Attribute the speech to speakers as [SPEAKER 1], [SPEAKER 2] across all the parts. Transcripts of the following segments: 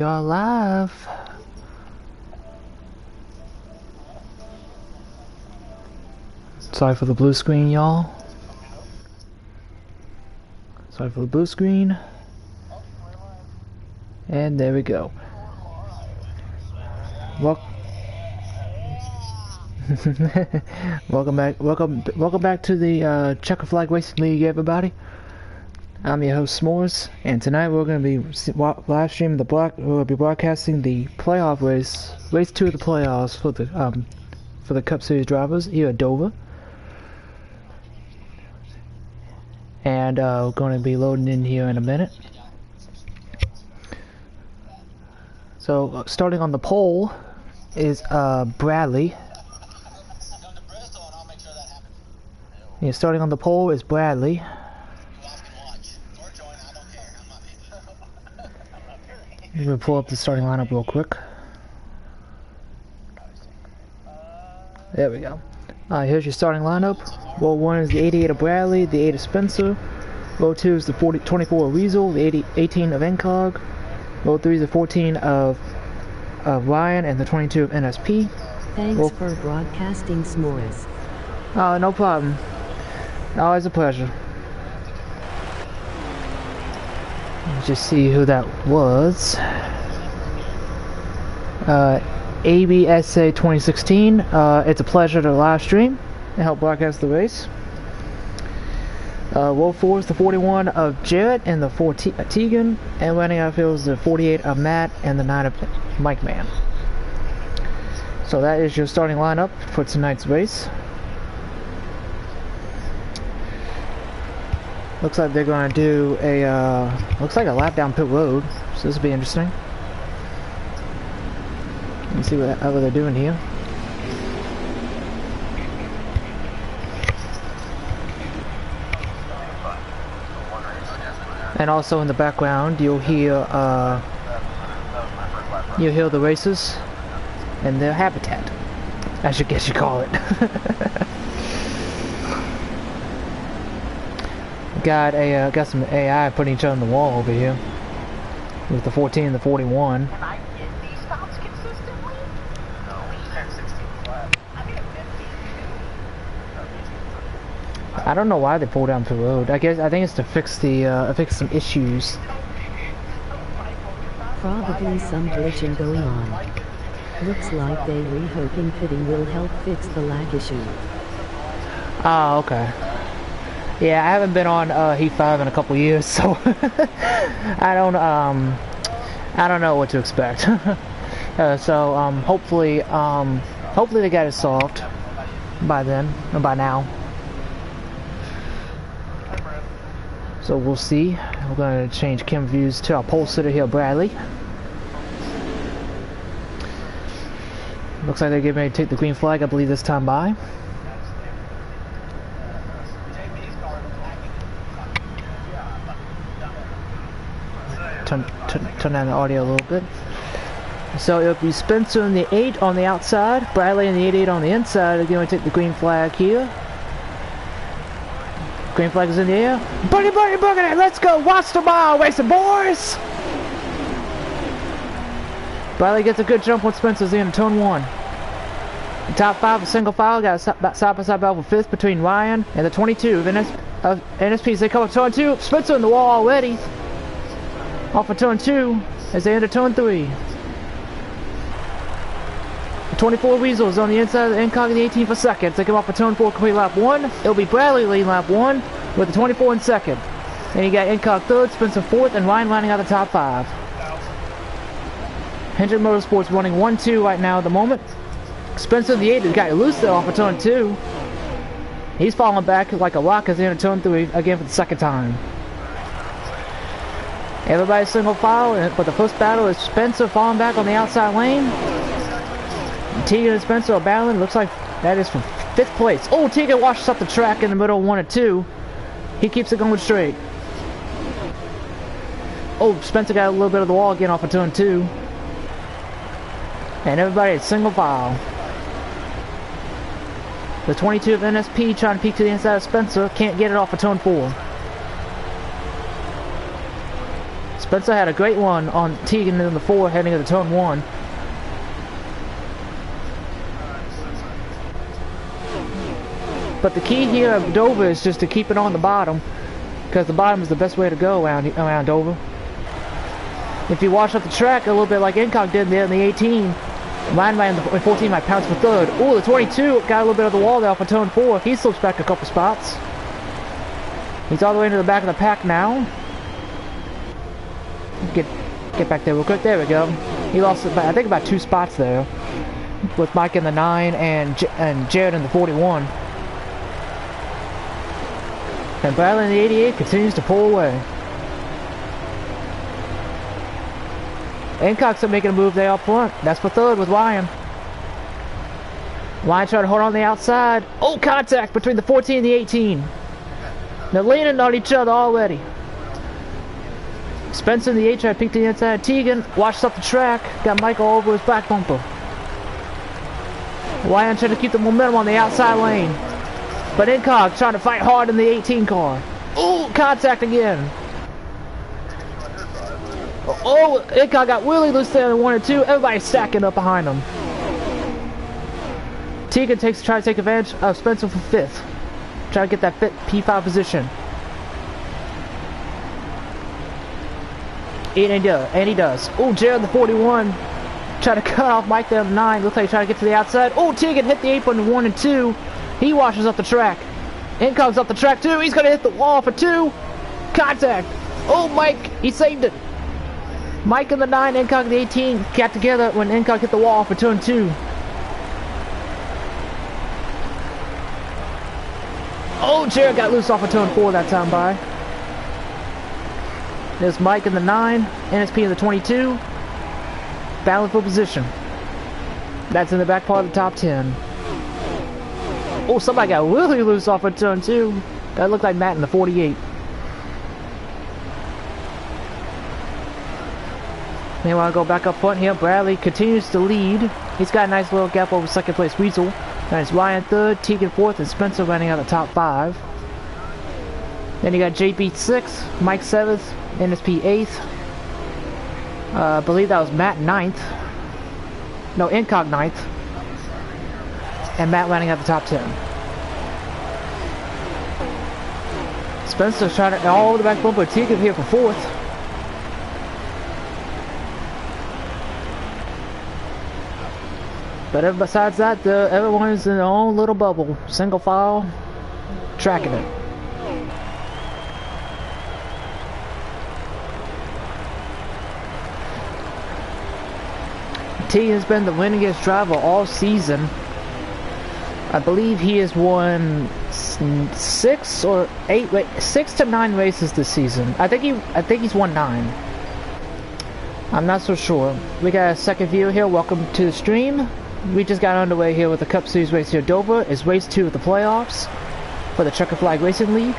[SPEAKER 1] You're live. Sorry for the blue screen, y'all. Sorry for the blue screen. And there we go. Welcome back to the Checker Flag Racing League, everybody. I'm your host S'mores, and tonight we're going to be live streaming we'll be broadcasting the playoff race 2 of the playoffs for the Cup Series drivers here at Dover. And we're going to be loading in here in a minute. So starting on the pole is Bradley. Yeah, starting on the pole is Bradley. I'm going to pull up the starting lineup real quick. There we go. Here's your starting lineup. Row 1 is the 88 of Bradley, the 8 of Spencer. Row 2 is the 24 of Weasel, the 18 of Incog. Row 3 is the 14 of Ryan, and the 22 of NSP.
[SPEAKER 2] Thanks for broadcasting, S'mores.
[SPEAKER 1] Oh, no problem. Always a pleasure. Let's just see who that was. ABSA 2016. It's a pleasure to live stream and help broadcast the race. Row 4 is the 41 of Jarrett and the 4 Tegan, and running outfield is the 48 of Matt and the 9 of Mike Man. So that is your starting lineup for tonight's race. Looks like they're going to do looks like a lap down pit road, so this will be interesting. Let's see what they're doing here. And also in the background, you'll hear the racers and their habitat, I should guess you call it. Got some AI putting each other on the wall over here with the 14 and the 41.
[SPEAKER 3] Can I get these stops consistently? No, 10, 16 flat. I mean, 15.
[SPEAKER 1] I don't know why they pulled down the road. I think it's to fix some issues.
[SPEAKER 2] Probably some glitching going on. Looks like they re-hoping fitting will help fix the lag issue.
[SPEAKER 1] Oh, okay. Yeah, I haven't been on Heat 5 in a couple years, so I don't know what to expect. So hopefully they got it solved by then, or by now. So we'll see. We're going to change cam views to our pole sitter here, Bradley. Looks like they're getting ready to take the green flag, I believe, this time by. Turn down the audio a little bit. So it'll be Spencer and the 8 on the outside, Bradley and the 88 on the inside. They're going to take the green flag here. Green flag is in the air. Buddy, boogie, let's go! Watch the mile racing, boys! Bradley gets a good jump when Spencer's in turn 1. The top 5 of single file got a side-by-side battle for 5th between Ryan and the 22 of NSPs. They come up turn 2. Spencer in the wall already. Off of turn 2 as they enter turn 3. The 24 Weasels on the inside of the Incog and the 18 for second. They come off of turn 4, complete lap 1. It'll be Bradley leading lap 1 with the 24 in second. Then you got Incog 3rd, Spencer 4th, and Ryan lining out the top 5. Hendrick Motorsports running 1-2 right now at the moment. Spencer the 8 got loose there off of turn 2. He's falling back like a rock as they enter turn 3 again for the second time. Everybody's single file, but the first battle is Spencer falling back on the outside lane. Tegan and Spencer are battling. Looks like that is for 5th place. Oh, Tegan washes up the track in the middle of 1 and 2. He keeps it going straight. Oh, Spencer got a little bit of the wall again off of turn 2. And everybody is single file. The 22 of NSP trying to peek to the inside of Spencer. Can't get it off of turn 4. Spencer had a great one on Tegan in the 4 heading into turn 1. But the key here at Dover is just to keep it on the bottom, because the bottom is the best way to go around Dover. If you wash up the track a little bit like Incog did there in the 18, Ryan ran in 14 might pounce for 3rd. Oh, the 22 got a little bit of the wall there for turn 4. He slips back a couple spots. He's all the way into the back of the pack now. Get back there real quick. There we go. He lost, I think, about 2 spots there, with Mike in the 9 and Jared in the 41. And Bradley in the 88 continues to pull away. Incog's making a move there up front. That's for 3rd with Ryan. Ryan trying to hold on the outside. Oh, contact between the 14 and the 18. They're leaning on each other already. Spencer in the 8 tried to peek to the inside. Tegan washes up the track. Got Michael over his back bumper. Ryan trying to keep the momentum on the outside lane. But Incog trying to fight hard in the 18 car. Oh, contact again. Oh, Incog got really loose there in 1 and 2. Everybody's stacking up behind him. Tegan tries to take advantage of Spencer for 5th. Trying to get that P5 position. And he does. Oh, Jared the 41. Trying to cut off Mike there in the 9. Looks like he's trying to get to the outside. Oh, Tegan hit the apron in 1 and 2. He washes up the track. Incog's up the track too. He's going to hit the wall for 2. Contact. Oh, Mike. He saved it. Mike in the 9, Incog in the 18 got together when Incog hit the wall for turn 2. Oh, Jared got loose off of turn 4 that time by. There's Mike in the 9, NSP in the 22. Battling for position. That's in the back part of the top 10. Oh, somebody got really loose off of turn 2. That looked like Matt in the 48. Meanwhile, I go back up front here. Bradley continues to lead. He's got a nice little gap over 2nd place Weasel. That's Ryan 3rd, Tegan 4th, and Spencer running out of the top 5. Then you got JB 6th, Mike 7th, NSP 8th. I believe that was Matt 9th. No, Incog 9th. And Matt running out the top 10. Spencer's trying to all the back bumper. Tegan here for 4th. But besides that, everyone's in their own little bubble. Single file, tracking it. T has been the winningest driver all season. I believe he has won 6 or 8, 6 to 9 races this season. I think he's won 9. I'm not so sure. We got a second viewer here. Welcome to the stream. We just got underway here with the Cup Series race here at Dover. It's race 2 of the playoffs for the Checker Flag Racing League.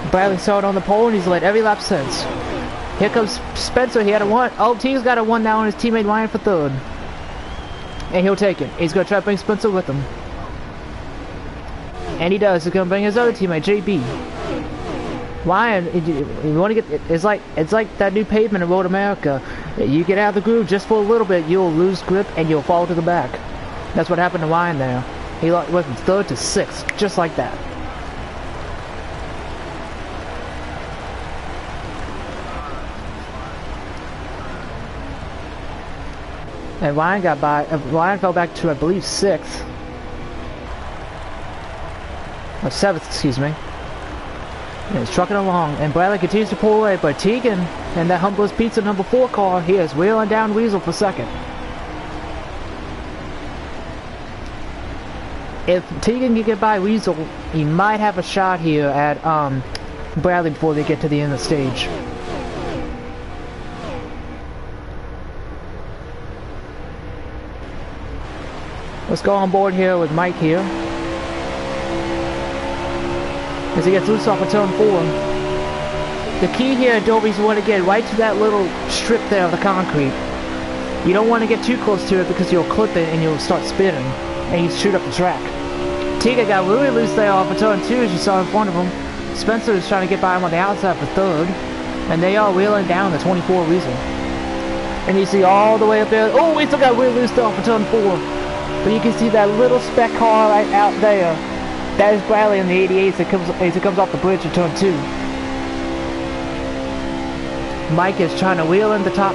[SPEAKER 1] Bradley started on the pole and he's led every lap since. Here comes Spencer. He had a 1. Oh, T's got a 1 now on his teammate Ryan for 3rd. And he'll take it. He's going to try to bring Spencer with him. And he does. He's going to bring his other teammate, JB. Ryan, you want to get, it's like that new pavement in Road America. You get out of the groove just for a little bit, you'll lose grip and you'll fall to the back. That's what happened to Ryan there. He went from 3rd to 6th, just like that. And Ryan got by. Ryan fell back to, I believe, 6th. Or 7th, excuse me. And he's trucking along, and Bradley continues to pull away, but Tegan and that Humblest Pizza number 4 car, he is wheeling down Weasel for 2nd. If Tegan can get by Weasel, he might have a shot here at Bradley before they get to the end of the stage. Let's go on board here with Mike here. As he gets loose off of turn 4. The key here at Dover is you want to get right to that little strip there of the concrete. You don't want to get too close to it because you'll clip it and you'll start spinning and you shoot up the track. Tegan got really loose there off of turn 2 as you saw in front of him. Spencer is trying to get by him on the outside for 3rd. And they are wheeling down the 24 Weasel. And you see all the way up there. Oh, we still got wheel loose off of turn 4. But you can see that little spec car right out there. That is Bradley in the 88 as it comes off the bridge of turn 2. Mike is trying to wheel in the top,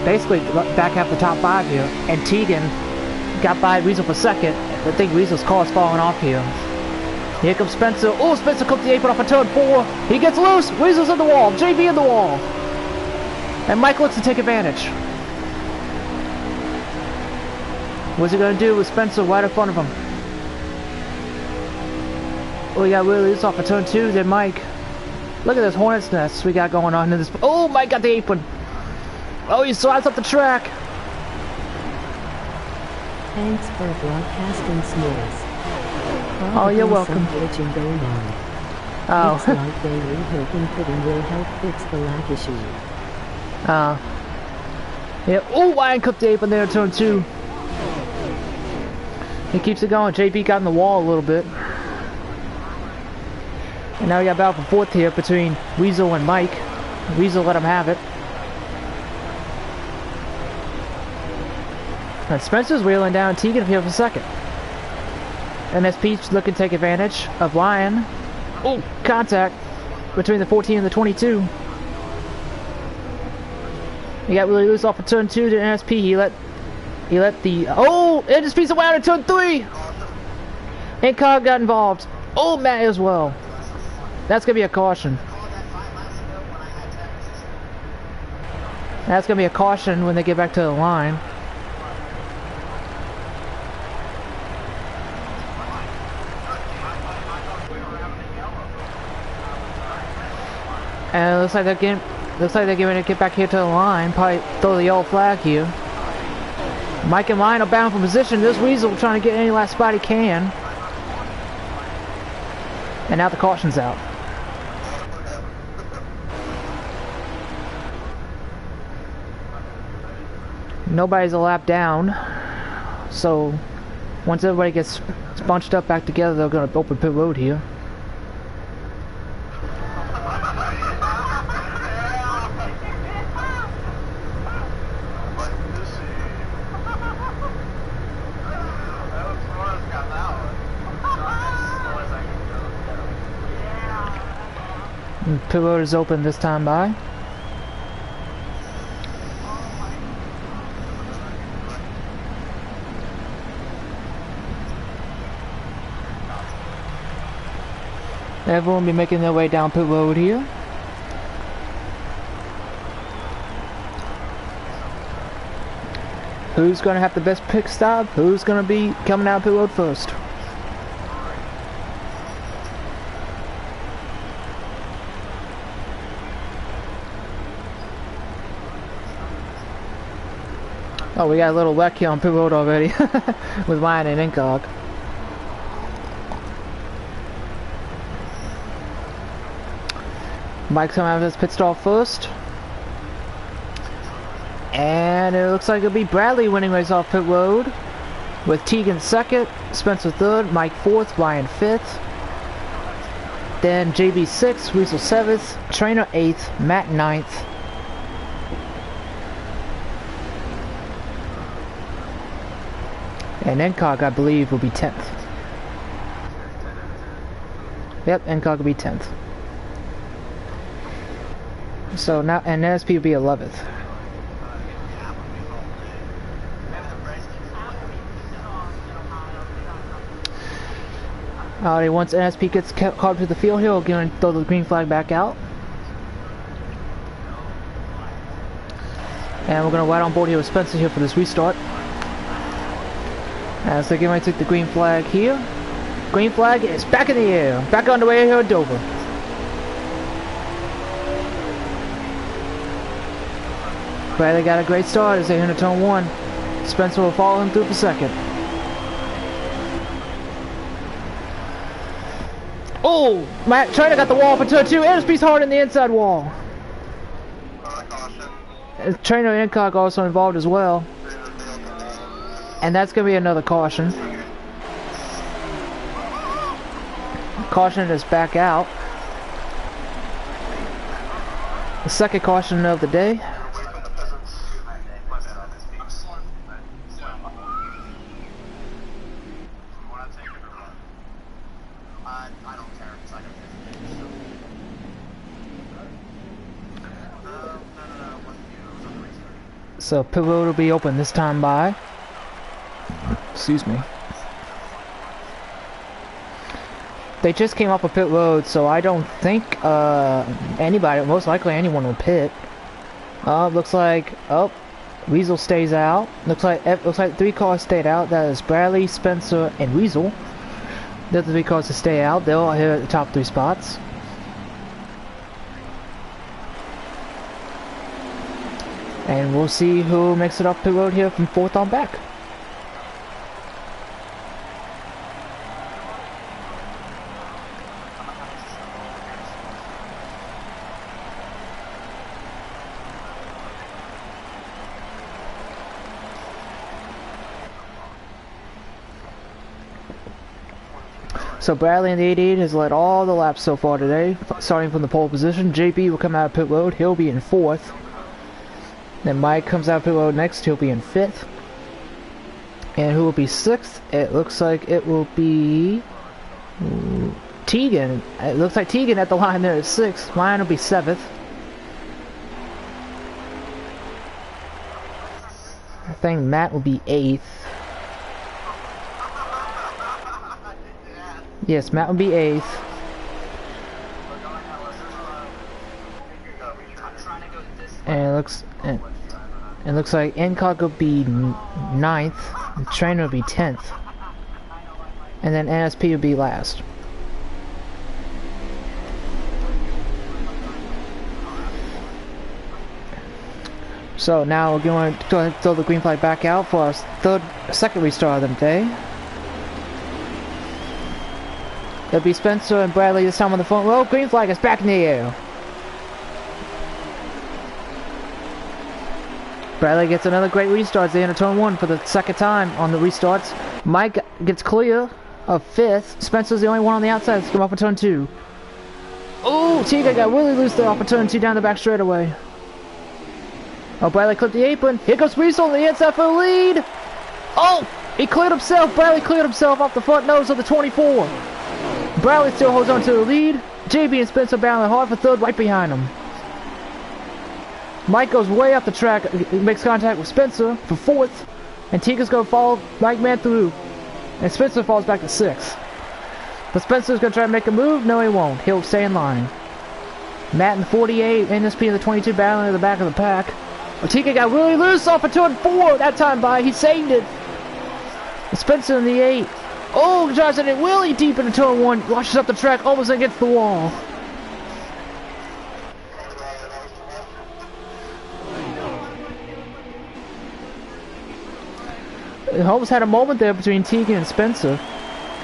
[SPEAKER 1] basically back half the top 5 here. And Tegan got by Weasel for second. I think Weasel's car is falling off here. Here comes Spencer. Oh, Spencer clipped the apron off of turn 4. He gets loose. Weasel's in the wall. JB in the wall. And Mike looks to take advantage. What's he going to do with Spencer right in front of him? Oh, we got really loose off of turn 2. Then Mike. Look at this hornet's nest we got going on in this. Oh, Mike got the apron. Oh, he slides up the track.
[SPEAKER 2] Thanks for broadcasting Sniz.
[SPEAKER 1] Oh, you're welcome.
[SPEAKER 2] Some glitching going on.
[SPEAKER 1] Oh.
[SPEAKER 2] Looks like they rehook and fitting will help fix the lag issue.
[SPEAKER 1] Yeah. Oh, Ryan clipped the apron there in turn 2. He keeps it going. JB got in the wall a little bit. And now we got battle for 4th here between Weasel and Mike. Weasel let him have it. And Spencer's wheeling down Tegan here for 2nd. NSP's looking to take advantage of Ryan. Oh, contact between the 14 and the 22. He got really loose off of turn 2 to NSP. He let the... Oh! NSP's around in turn 3! And Cog got involved. Oh, Matt as well. That's going to be a caution. That's going to be a caution when they get back to the line. And it looks like they're getting ready to get back here to the line. Probably throw the yellow flag here. Mike and Ryan are bound for position. This Weasel trying to get any last spot he can. And now the caution's out. Nobody's a lap down. So once everybody gets bunched up back together, they're going to open pit road here. Pit road is open this time by. Everyone will be making their way down pit road here. Who's going to have the best pit stop? Who's going to be coming out pit road first? Oh, we got a little wreck here on pit road already with Ryan and Incog. Mike's coming out of his pit stall first. And it looks like it'll be Bradley winning race off pit road. With Tegan 2nd, Spencer 3rd, Mike 4th, Ryan 5th. Then JB 6th, Weasel 7th, Trainer 8th, Matt 9th. And Incog, I believe, will be 10th. Yep, Incog will be 10th. So now, and NSP will be 11th. Alrighty, once NSP gets caught to the field here, we're going to throw the green flag back out. And we're going to ride on board here with Spencer here for this restart. As they're getting ready to take the green flag here. Green flag is back in the air. Back on the way here at Dover. Bradley got a great start as they enter turn 1. Spencer will follow him through for 2nd. Oh! Matt Trainer got the wall for turn 2. NSP's hard in the inside wall. Trainer and Incog also involved as well. And that's going to be another caution. Caution is back out. second caution of the day. So pit road will be open this time by. Excuse me. They just came off a pit road, so I don't think anybody, most likely anyone will pit. Looks like Weasel stays out. Looks like 3 cars stayed out. That is Bradley, Spencer, and Weasel. They're the 3 cars to stay out. They're all here at the top 3 spots. And we'll see who makes it off pit road here from 4th on back. So Bradley in the 88 has led all the laps so far today, starting from the pole position. JB will come out of pit road. He'll be in 4th. Then Mike comes out of pit road next. He'll be in 5th. And who will be 6th? It looks like it will be Tegan. It looks like Tegan at the line there is 6th. Ryan will be 7th. I think Matt will be 8th. Yes, Matt will be 8th. And it looks like Incog will be 9th. And Trainer will be 10th. And then NSP will be last. So now we're going to go ahead and throw the green flag back out for our second restart of the day. It'll be Spencer and Bradley this time on the front row. Green flag is back in the air. Bradley gets another great restart at the end of turn 1 for the second time on the restarts. Mike gets clear of 5th. Spencer's the only one on the outside to come off of turn 2. Oh, Tiga got really loose there off of turn 2 down the back straightaway. Oh, Bradley clipped the apron. Here goes Weasel on the inside for the lead. Oh, he cleared himself. Bradley cleared himself off the front nose of the 24. Bradley still holds on to the lead. JB and Spencer battling hard for 3rd right behind him. Mike goes way up the track, makes contact with Spencer for 4th. And Tiga's going to follow Mike man through. And Spencer falls back to 6th. But Spencer's going to try to make a move. No, he won't. He'll stay in line. Matt in the 48, NSP in the 22 battling at the back of the pack. Tiga got really loose off of turn 4 that time by. He saved it. And Spencer in the 8. Oh, drives it really deep into turn 1. Washes up the track almost against the wall. It almost had a moment there between Tegan and Spencer.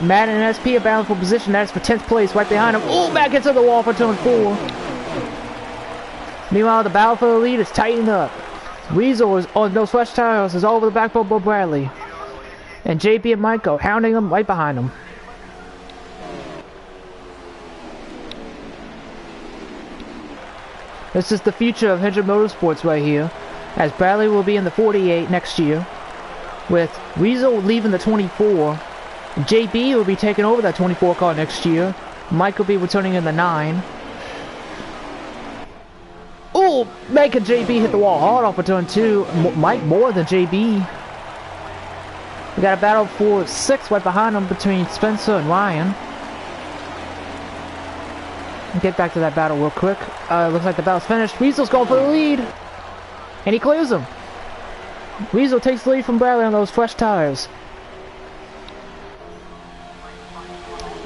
[SPEAKER 1] Matt and SP are battling for position. That is for 10th place right behind him. Oh, back into the wall for turn 4. Meanwhile, the battle for the lead is tightening up. Weasel is on those fresh tires is all over the back of Bradley. And JP and Mike go hounding him right behind him. This is the future of Hendrick Motorsports right here, as Bradley will be in the 48 next year, with Weasel leaving the 24. JB will be taking over that 24 car next year. Mike will be returning in the 9. Oh, making JB hit the wall hard off of turn 2. Mike more than JB. We got a battle for 6th right behind him between Spencer and Ryan. Get back to that battle real quick. Looks like the battle's finished. Weasel's going for the lead. And he clears him. Weasel takes the lead from Bradley on those fresh tires.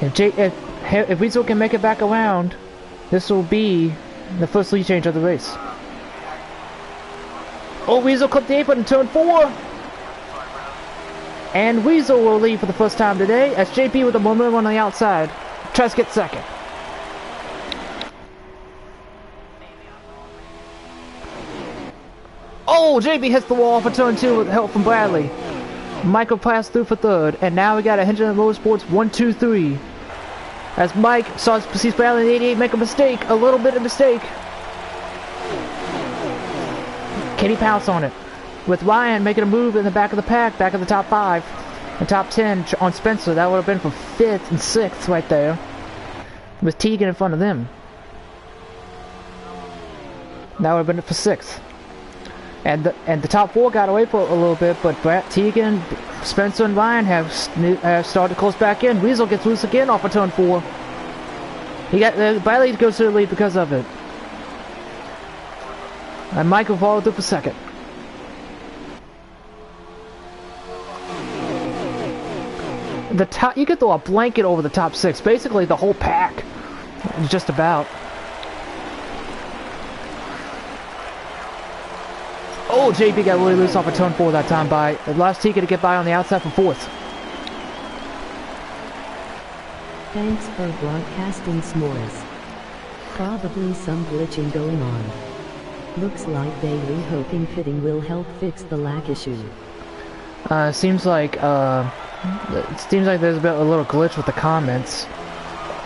[SPEAKER 1] If Weasel can make it back around, this will be the first lead change of the race. Oh, Weasel clipped the apron in turn 4. And Weasel will lead for the first time today, as JP with the momentum on the outside tries to get 2nd. Oh, JB hits the wall for turn 2 with help from Bradley. Michael passed through for 3rd, and now we got a Hendrick Motorsports 1-2-3. As Mike sees Bradley in the 88 make a mistake, a little bit of mistake. Can he pounce on it? With Ryan making a move in the back of the pack, back of the top 5, and top 10 on Spencer. That would have been for 5th and 6th right there. With Tegan in front of them. That would have been for 6th. And the top 4 got away for a little bit, but Tegan, Spencer, and Ryan have started to close back in. Weasel gets loose again off of turn 4. Bradley goes to the lead because of it. And Michael followed through for 2nd. The top, you could throw a blanket over the top 6. Basically, the whole pack, just about. Oh, JB got really loose off of turn 4 that time by. Last Tika to get by on the outside for 4th.
[SPEAKER 2] Thanks for broadcasting s'mores. Probably some glitching going on. Looks like they rehoping fitting will help fix the lag issue.
[SPEAKER 1] Seems like there's a little glitch with the comments.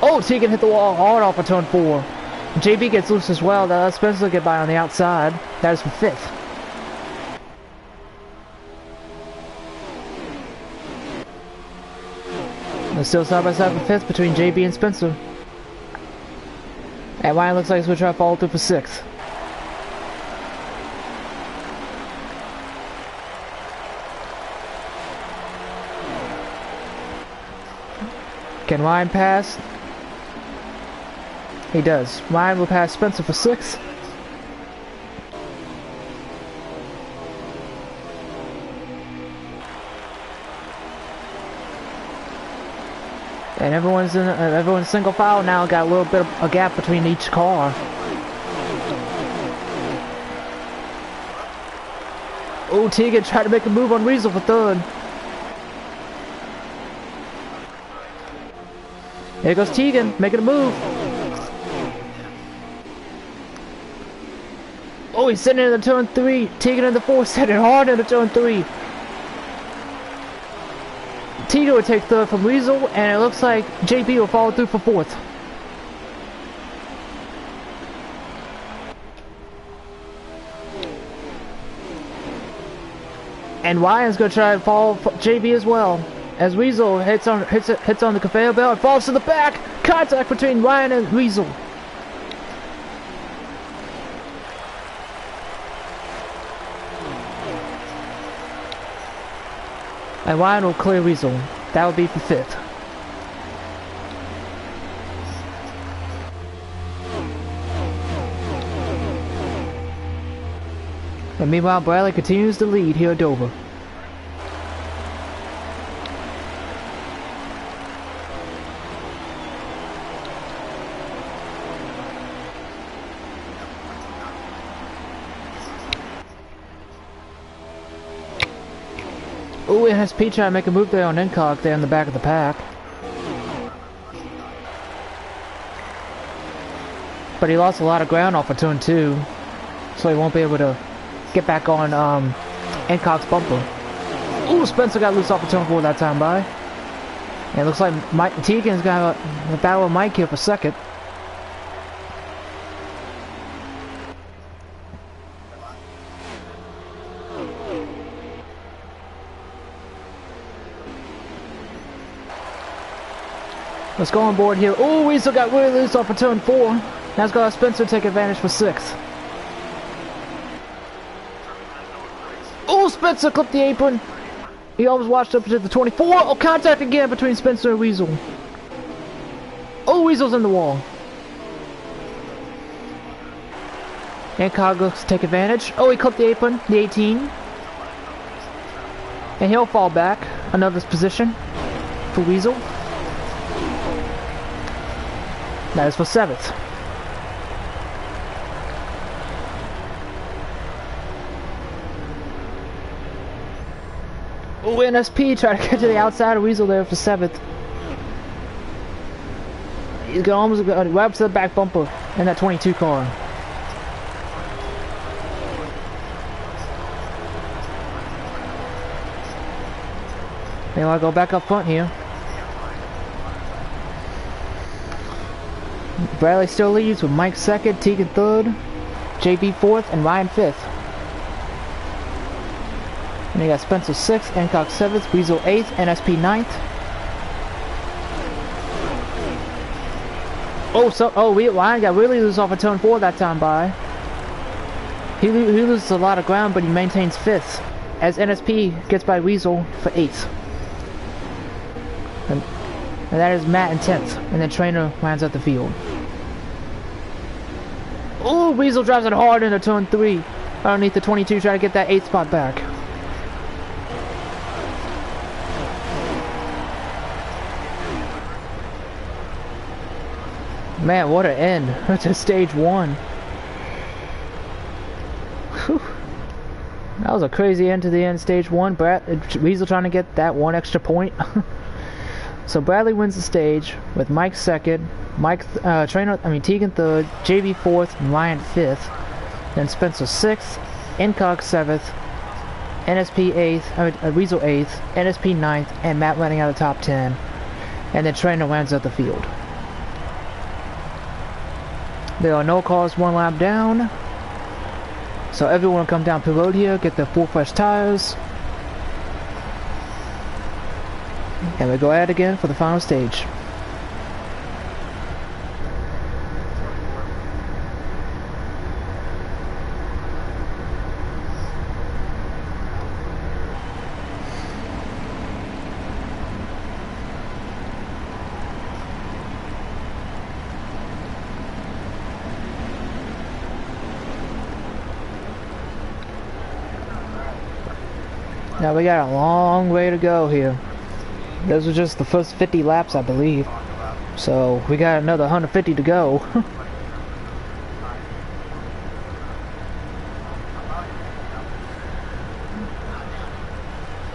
[SPEAKER 1] Oh, Tegan hit the wall hard off of turn 4. JB gets loose as well. That Spencer get by on the outside. That is for 5th. It's still side by side for 5th between JB and Spencer. And Ryan looks like he's going to try to follow through for 6th. Can Ryan pass? He does. Ryan will pass Spencer for 6th. And everyone's single file now. Got a little bit of a gap between each car. Oh, Tegan tried to make a move on Weasel for 3rd. Here goes Tegan, making a move. Oh, he's sitting in the turn 3. Tegan in the 4, sitting hard in the turn 3. Tegan would take 3rd from Weasel, and it looks like JB will follow through for 4th. And Ryan's gonna try and follow JB as well. As Weasel hits on the conveyor belt and falls to the back. Contact between Ryan and Weasel. And Ryan will clear Weasel. That would be for 5th. And meanwhile, Bradley continues to lead here at Dover. Ooh, and SP trying to make a move there on Incog there in the back of the pack. But he lost a lot of ground off of turn 2. So he won't be able to get back on Incog's bumper. Ooh, Spencer got loose off of turn 4 that time by. And it looks like Tegan's got a battle with Mike here for 2nd. Let's go on board here. Oh, Weasel got really loose off of turn 4. Now it's got Spencer take advantage for 6th. Oh, Spencer clipped the apron. He almost watched up to the 24. Oh, contact again between Spencer and Weasel. Oh, Weasel's in the wall. And Cog looks to take advantage. Oh, he clipped the apron, the 18. And he'll fall back. Another position for Weasel. That is for 7th. Oh, NSP trying to get to the outside of Weasel there for 7th. He's gonna almost go right up to the back bumper in that 22 car. They want to go back up front here. Bradley still leads with Mike 2nd, Tegan 3rd, JB 4th, and Ryan 5th. And you got Spencer 6th, Hancock 7th, Weasel 8th, NSP 9th. Ryan got really loose off of turn 4 that time by. He loses a lot of ground, but he maintains 5th. As NSP gets by Weasel for 8th. And that is Matt in 10th. And then Trainer rounds out the field. Oh, Weasel drives it hard into turn 3. Underneath the 22, trying to get that 8th spot back. Man, what an end to stage 1. Whew. That was a crazy end to the end, stage 1. Weasel trying to get that 1 extra point. So Bradley wins the stage with Mike 2nd, Tegan 3rd, JB 4th, and Ryan 5th. Then Spencer 6th, Hancock 7th, NSP 8th, Weasel 8th, NSP 9th, and Matt running out of top 10. And then Trainer rounds out the field. There are no cars 1 lap down. So everyone will come down pit road here, get their 4 fresh tires. And we go at it again for the final stage. Now we got a long way to go here. Those were just the first 50 laps, I believe. So we got another 150 to go.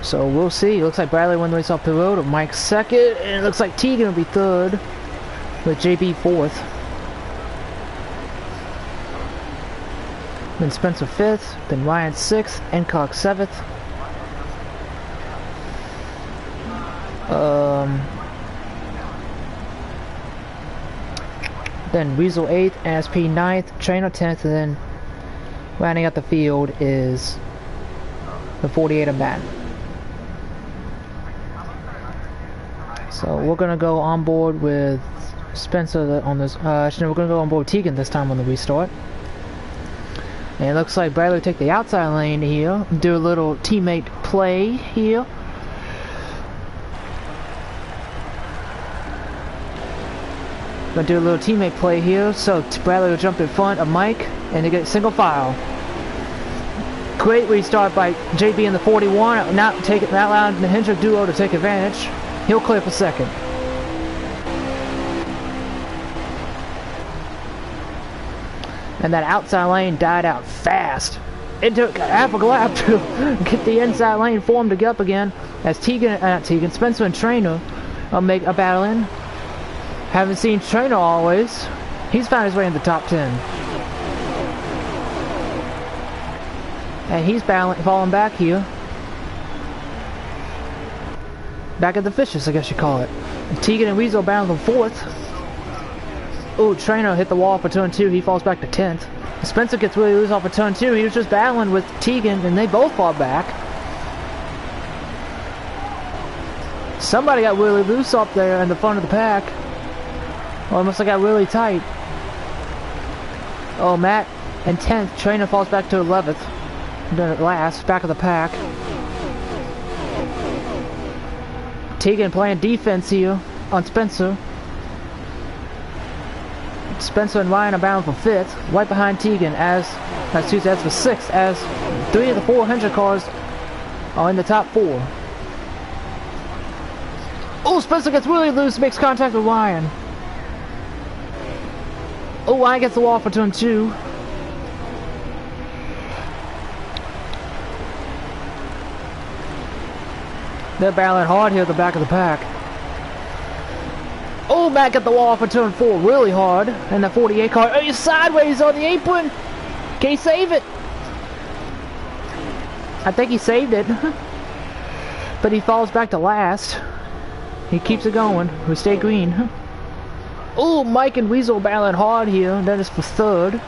[SPEAKER 1] So we'll see. Looks like Bradley won the race off pit road, Mike 2nd, and it looks like Tegan will be 3rd, with JB 4th. Then Spencer 5th, then Ryan 6th, Hancock 7th. Then Weasel 8th, NSP 9th, Trainer 10th, and then rounding out the field is the 48 of Matt. So we're gonna go on board with Spencer on this. Actually, we're gonna go on board with Tegan this time on the restart. And it looks like Bradley will take the outside lane here, do a little teammate play here. Gonna do a little teammate play here, so Bradley will jump in front of Mike, and they get single file. Great restart by JB in the 41, not allowing the Hendrick duo to take advantage. He'll clear for 2nd. And that outside lane died out fast. It took half a lap to get the inside lane formed to get up again, as Spencer and Trainer make a battle in. Haven't seen Trainer always. He's found his way in the top 10. And he's falling back here. Back at the fishes, I guess you call it. Tegan and Weasel battling for 4th. Oh, Trainer hit the wall for turn 2. He falls back to 10th. Spencer gets really loose off of turn 2. He was just battling with Tegan, and they both fall back. Somebody got really loose up there in the front of the pack. Almost like got really tight. Oh, Matt in 10th. Trainer falls back to 11th. Then at last, back of the pack. Tegan playing defense here on Spencer. Spencer and Ryan are bound for 5th, right behind Tegan that's for 6th, as 3 of the 400 cars are in the top 4. Oh, Spencer gets really loose, makes contact with Ryan. Oh, Ryan gets the wall for turn 2. They're battling hard here at the back of the pack. Oh, Matt got the wall for turn 4 really hard. And the 48 car, oh, he's sideways on the apron. Can he save it? I think he saved it. But he falls back to last. He keeps it going. We stay green. Oh, Mike and Weasel battling hard here. That is for 3rd.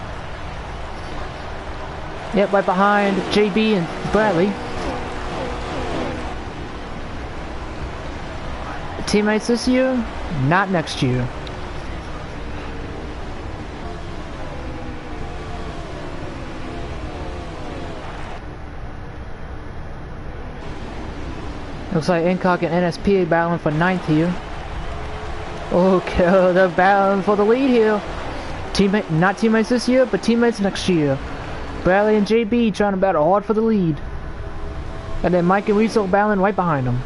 [SPEAKER 1] Yep, right behind JB and Bradley. Teammates this year, not next year. Looks like Incock and NSP are battling for 9th here. Okay, they're battling for the lead here. Not teammates this year, but teammates next year. Bradley and JB trying to battle hard for the lead. And then Mike and Weasel battling right behind them.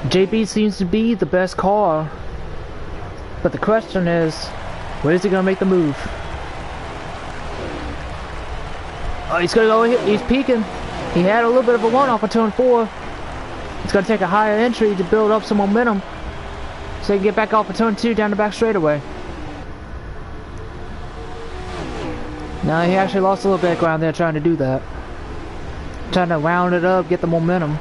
[SPEAKER 1] JB seems to be the best car. But the question is, when is he going to make the move? Oh, he's going to go here. He's peeking. He had a little bit of a one off of turn 4. It's going to take a higher entry to build up some momentum so he can get back off of turn 2 down the back straightaway. Now he actually lost a little bit of ground there trying to do that. Trying to round it up, get the momentum.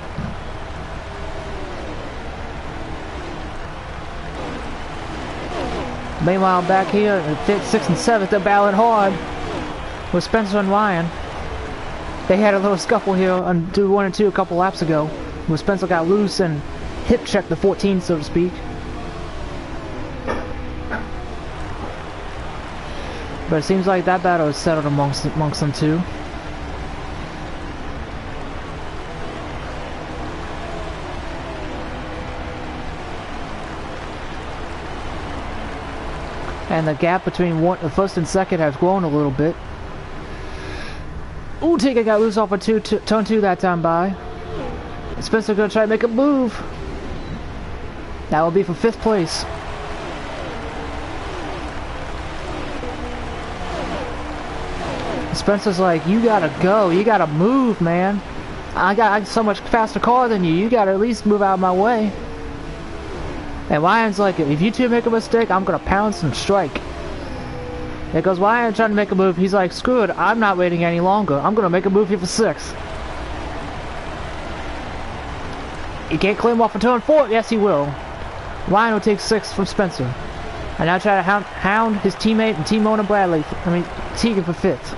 [SPEAKER 1] Meanwhile, back here at 5th, 6th, and 7th, they're battling hard with Spencer and Ryan. They had a little scuffle here on 1 and 2 a couple laps ago, where Spencer got loose and hip checked the 14, so to speak. But it seems like that battle is settled amongst them two. And the gap between the first and second has grown a little bit. Ooh, Tika got loose off of turn 2 that time by. Spencer gonna try to make a move. That will be for 5th place. Spencer's like, you gotta go, you gotta move, man. I got so much faster car than you, you gotta at least move out of my way. And Ryan's like, if you two make a mistake, I'm gonna pounce and strike. There goes Ryan trying to make a move. He's like, screw it, I'm not waiting any longer. I'm gonna make a move here for 6th. He can't claim off for turn 4. Yes, he will. Ryan will take 6th from Spencer. And now try to hound his teammate and team owner Bradley. Tegan for 5th.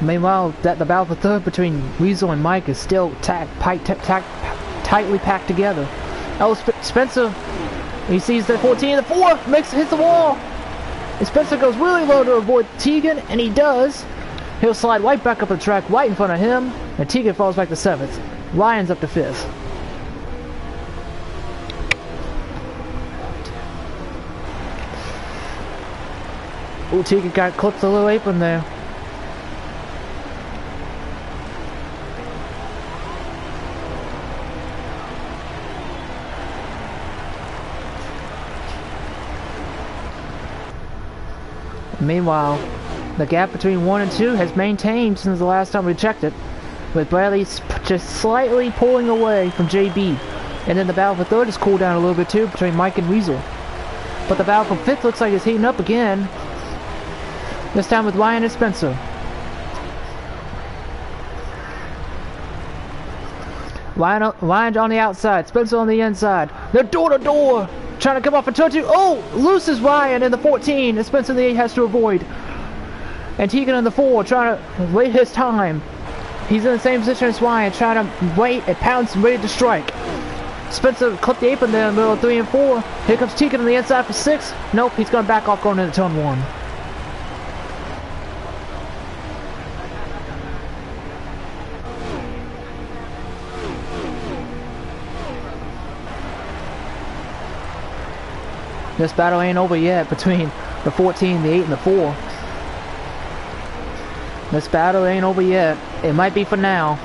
[SPEAKER 1] Meanwhile, the battle for 3rd between Weasel and Mike is still tightly packed together. Oh, Spencer, he sees the 14, the 4 hits the wall. And Spencer goes really low to avoid Tegan, and he does. He'll slide right back up the track, right in front of him, and Tegan falls back to 7th. Ryan's up to 5th. Oh, Tegan got clipped a little apron there. Meanwhile, the gap between 1 and 2 has maintained since the last time we checked it, with Bradley just slightly pulling away from JB. And then the battle for 3rd has cooled down a little bit too between Mike and Weasel. But the battle for 5th looks like it's heating up again, this time with Ryan and Spencer. Ryan on the outside, Spencer on the inside. They're door to door, trying to come off a turn 2. Oh, loses Ryan in the 14, and Spencer in the 8 has to avoid. And Tegan in the 4 trying to wait his time. He's in the same position as Ryan, trying to wait and pounce and ready to strike. Spencer clipped the apron there in the middle of 3 and 4. Here comes Tegan on the inside for 6. Nope, he's going to back off going into turn 1. This battle ain't over yet between the 14, the 8, and the 4. This battle ain't over yet. It might be for now.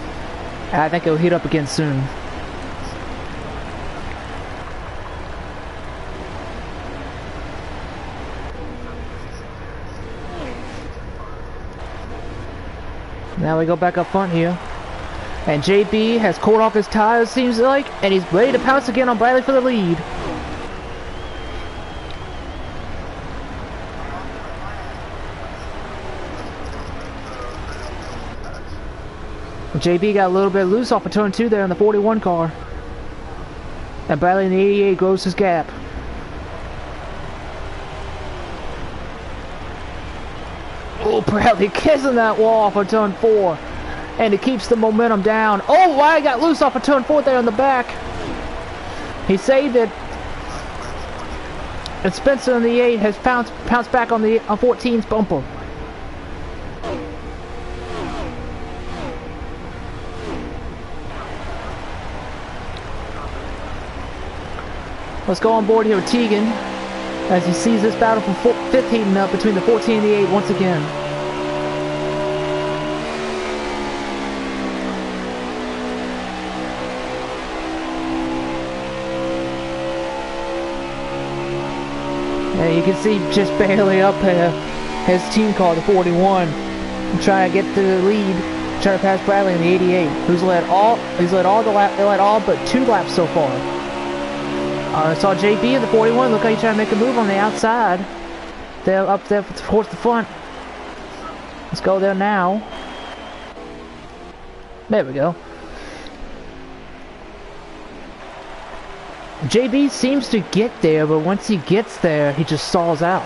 [SPEAKER 1] I think it'll heat up again soon. Now we go back up front here. And JB has cooled off his tires, seems like, and he's ready to pounce again on Bradley for the lead. JB got a little bit loose off of turn 2 there in the 41 car. And Bradley in the 88 grows his gap. Oh, Bradley kissing that wall off of turn 4. And it keeps the momentum down. Oh, I got loose off of turn 4 there in the back. He saved it. And Spencer in the 8 has pounced back on the 14's bumper. Let's go on board here with Tegan as he sees this battle from 5th heating up between the 14 and the 8 once again. And you can see just barely up here his team car, the 41, trying to get to the lead, trying to pass Bradley in the 88, who's led all but 2 laps so far. I saw JB in the 41. Look how he's trying to make a move on the outside. They're up there towards the front. Let's go there now. There we go. JB seems to get there, but once he gets there, he just stalls out.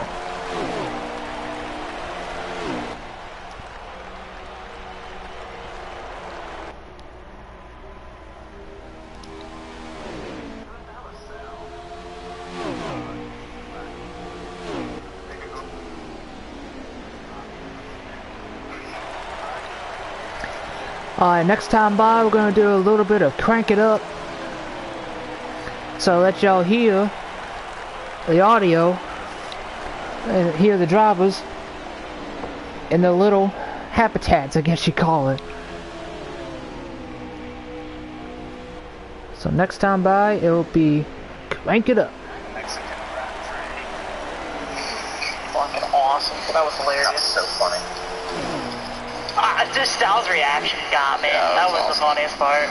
[SPEAKER 1] Alright, next time by, we're going to do a little bit of crank it up. So let y'all hear the audio and hear the drivers in their little habitats, I guess you call it. So next time by, it'll be crank it up.
[SPEAKER 3] Mexican fucking awesome. That was hilarious. That was so funny. Just Sal's reaction got me. Yeah, that was awesome. The funniest part.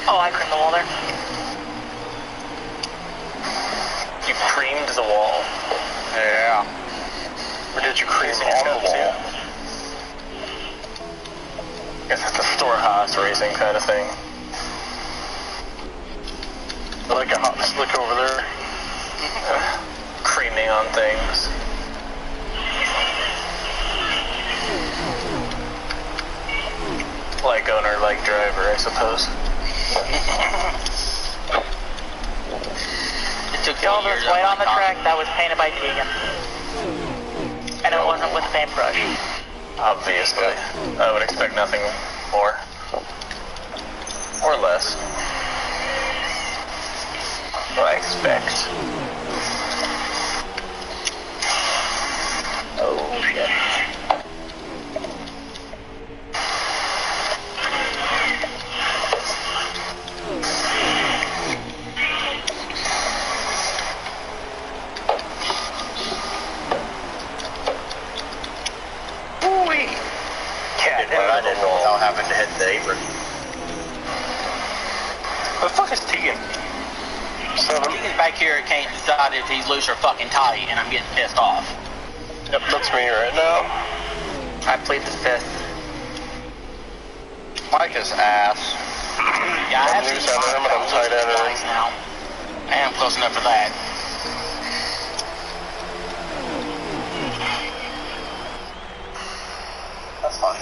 [SPEAKER 3] Oh, I creamed the wall there. You creamed the wall? Yeah. Or did you cream on the wall? I guess it's a storehouse racing kind of thing. I like a hot slick over there. Creaming on things. Like owner, like driver, I suppose. All this white on the track, that was painted by Tegan. And it wasn't with a paintbrush. Obviously. I would expect nothing more. Or less. What I expect. Oh shit. I didn't know without having to hit the apron. Who the fuck is Tegan? Tegan's back here can't decide if he's loose or fucking tight, and I'm getting pissed off. Yep, that's me right now. I plead the 5th. Mike is ass. Yeah, I have to use him, and I'm tight ended now. I am close enough for that. That's funny.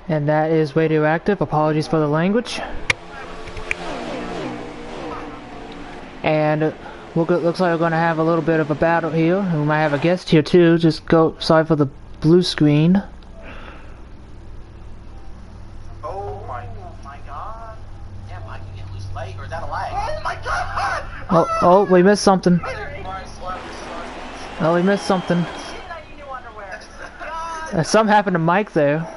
[SPEAKER 1] And that is radioactive. Apologies for the language. And looks like we're going to have a little bit of a battle here. And we might have a guest here too. Just go. Sorry for the blue screen.
[SPEAKER 3] Oh my god. Yeah, Mike, you get loose late, or is that a lag? Oh my god!
[SPEAKER 1] Oh, we missed something. Oh, we missed something. Something happened to Mike there.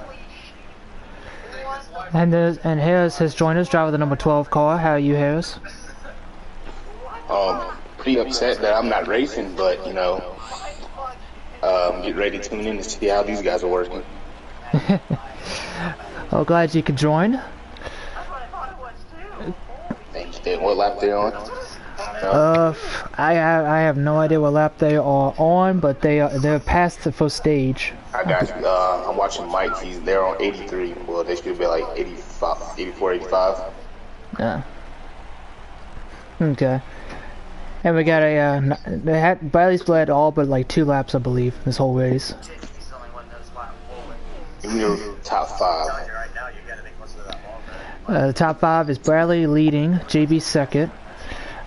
[SPEAKER 1] And Harris has joined us, driver of the number 12 car. How are you, Harris?
[SPEAKER 4] Pretty upset that I'm not racing, but you know, get ready to tune in to see how these guys are working.
[SPEAKER 1] Oh, glad you could join.
[SPEAKER 4] what lap they're on?
[SPEAKER 1] I have no idea what lap they are on, but they're past the first stage.
[SPEAKER 4] I got you. I'm watching Mike. They're on 83. Well, they should be like 85, 84, 85.
[SPEAKER 1] Yeah. Okay. And we got a they had Bradley's led all but like 2 laps, I believe, this whole race.
[SPEAKER 4] Give me your top 5.
[SPEAKER 1] The top 5 is Bradley leading, JB second.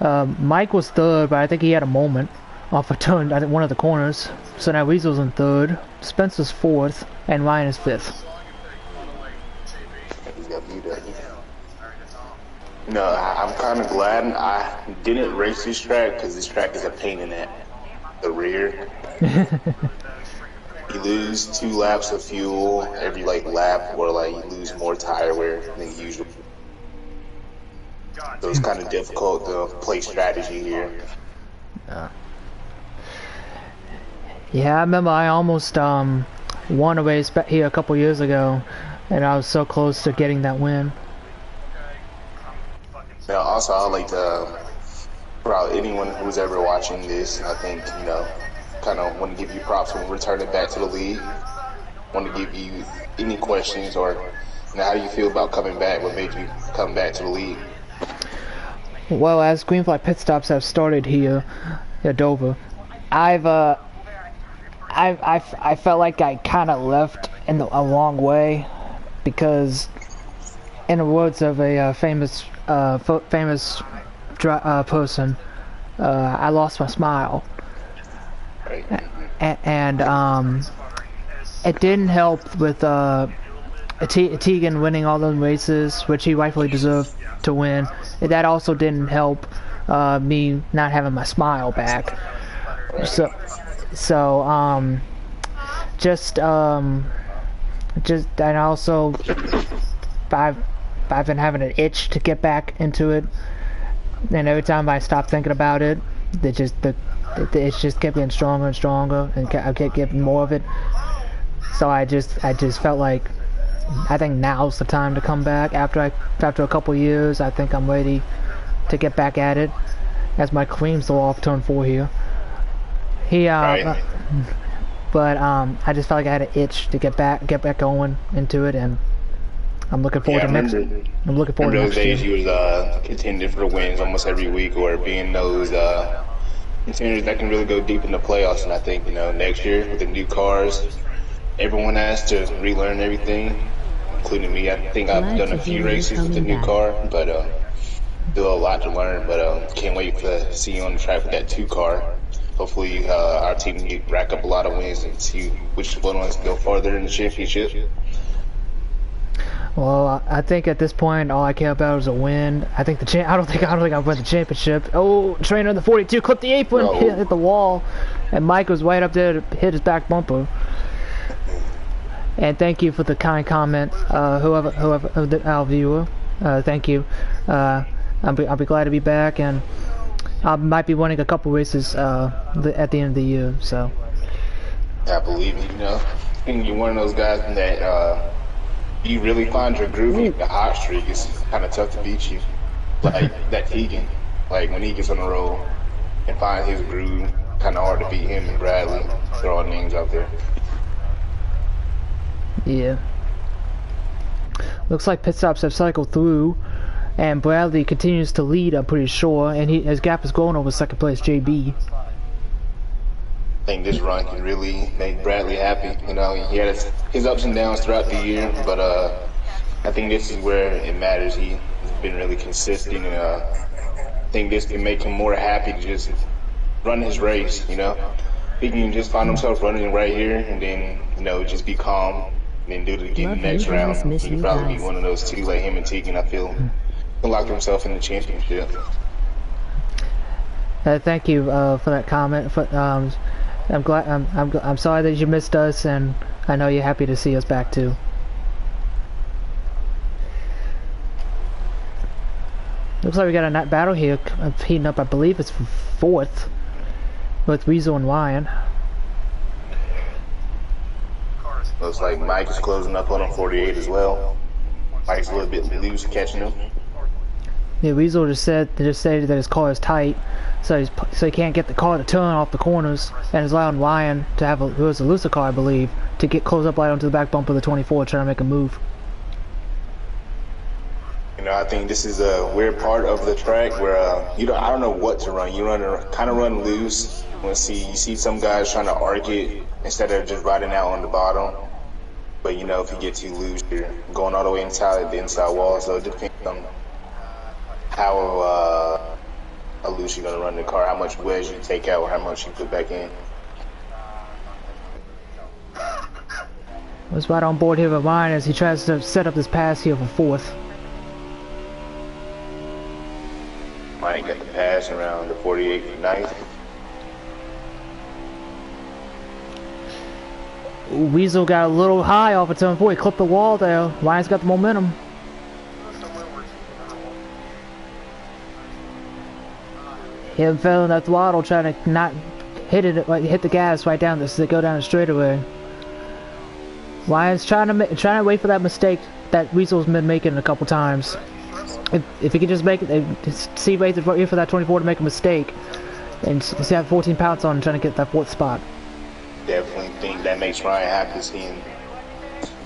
[SPEAKER 1] Mike was third, but I think he had a moment off a turn, I think one of the corners. So now Weasel's in third, Spencer's fourth, and Ryan is fifth.
[SPEAKER 4] No, I'm kind of glad I didn't race this track because this track is a pain in the rear. You lose 2 laps of fuel every like lap, or like you lose more tire wear than usual. So it's kind of difficult to play strategy here.
[SPEAKER 1] Yeah, I remember I almost won a race back here a couple years ago, and I was so close to getting that win.
[SPEAKER 4] Now, also, I'd like to, probably anyone who's ever watching this, I think, you know, kind of want to give you props for returning back to the league. Want to give you any questions, or you know, how do you feel about coming back? What made you come back to the league?
[SPEAKER 1] Well, as green flag pit stops have started here at Dover, I felt like I kind of left in a wrong way, because, in the words of a famous person, I lost my smile, and it didn't help with Tegan winning all those races, which he rightfully deserved to win. That also didn't help me not having my smile back. So and also I've been having an itch to get back into it, and every time I stopped thinking about it, the itch just kept getting stronger and stronger, and I kept getting more of it. So I just felt like I think now's the time to come back after a couple years. I think I'm ready to get back at it, as my cream's still off turn 4 here. But I just felt like I had an itch to get back going into it, and I'm looking forward to next. I'm looking forward to next year.
[SPEAKER 4] Those days you was contending for the wins almost every week, or being those contenders that can really go deep in the playoffs. And I think, you know, next year with the new cars, everyone has to relearn everything, including me. I think I've done a few races with the new car, but still a lot to learn. But can't wait to see you on the track with that 2 car. Hopefully our team can rack up a lot of wins and see which one wants to go farther in the championship.
[SPEAKER 1] Well, I think at this point all I care about is a win. I think I don't think I'll win the championship. Oh, trainer in the 42 clipped the apron, hit the wall, and Mike was right up there to hit his back bumper. And thank you for the kind comment, whoever our viewer. Thank you. I'll be glad to be back, and I might be winning a couple races at the end of the year. So.
[SPEAKER 4] I believe you know. I think you're one of those guys that you really find your groove. The hot streak is kind of tough to beat you. Like that Tegan, like when he gets on the roll and finds his groove, kind of hard to beat him and Bradley. Throwing names out there.
[SPEAKER 1] Yeah. Looks like pit stops have cycled through, and Bradley continues to lead, I'm pretty sure, and his gap is growing over second place JB.
[SPEAKER 4] I think this run can really make Bradley happy. You know, he had his ups and downs throughout the year, but I think this is where it matters. He's been really consistent, and I think this can make him more happy to just run his race, you know. He can just find himself running right here, and then, you know, just be calm, and then do it again the next round. He could probably be one of those 2, like him and Tegan, I feel, locked himself in the championship.
[SPEAKER 1] Thank you for that comment. I'm glad. I'm sorry that you missed us, and I know you're happy to see us back too. Looks like we got a night battle here heating up. I believe it's for 4th with Weasel and Ryan.
[SPEAKER 4] Looks like Mike is closing up on him 48 as well. Mike's a little bit loose catching him.
[SPEAKER 1] Yeah, Weasel just stated that his car is tight, so he can't get the car to turn off the corners, and is allowing Ryan to have who has a looser car, I believe, to get close up right onto the back bumper of the 24, trying to make a move.
[SPEAKER 4] You know, I think this is a weird part of the track where I don't know what to run. You kind of run loose. You see some guys trying to arc it instead of just riding out on the bottom. But you know, if you get too loose, you're going all the way inside the inside wall. So it depends on how loose you're gonna run the car, how much wedge you take out, or how much you put back in.
[SPEAKER 1] I was right on board here with Ryan as he tries to set up this pass here for fourth.
[SPEAKER 4] Mike got the pass around the 48th, 9th.
[SPEAKER 1] Weasel got a little high off of turn 4. He clipped the wall there. Ryan's got the momentum. Him fell in that throttle, trying to not hit the gas right down to go down the straightaway. Ryan's trying to wait for that mistake that Weasel's been making a couple times. If he can just make it, see wait for that 24 to make a mistake, and see have 14 pounds on, trying to get that 4th spot.
[SPEAKER 4] Definitely think that makes Ryan happy seeing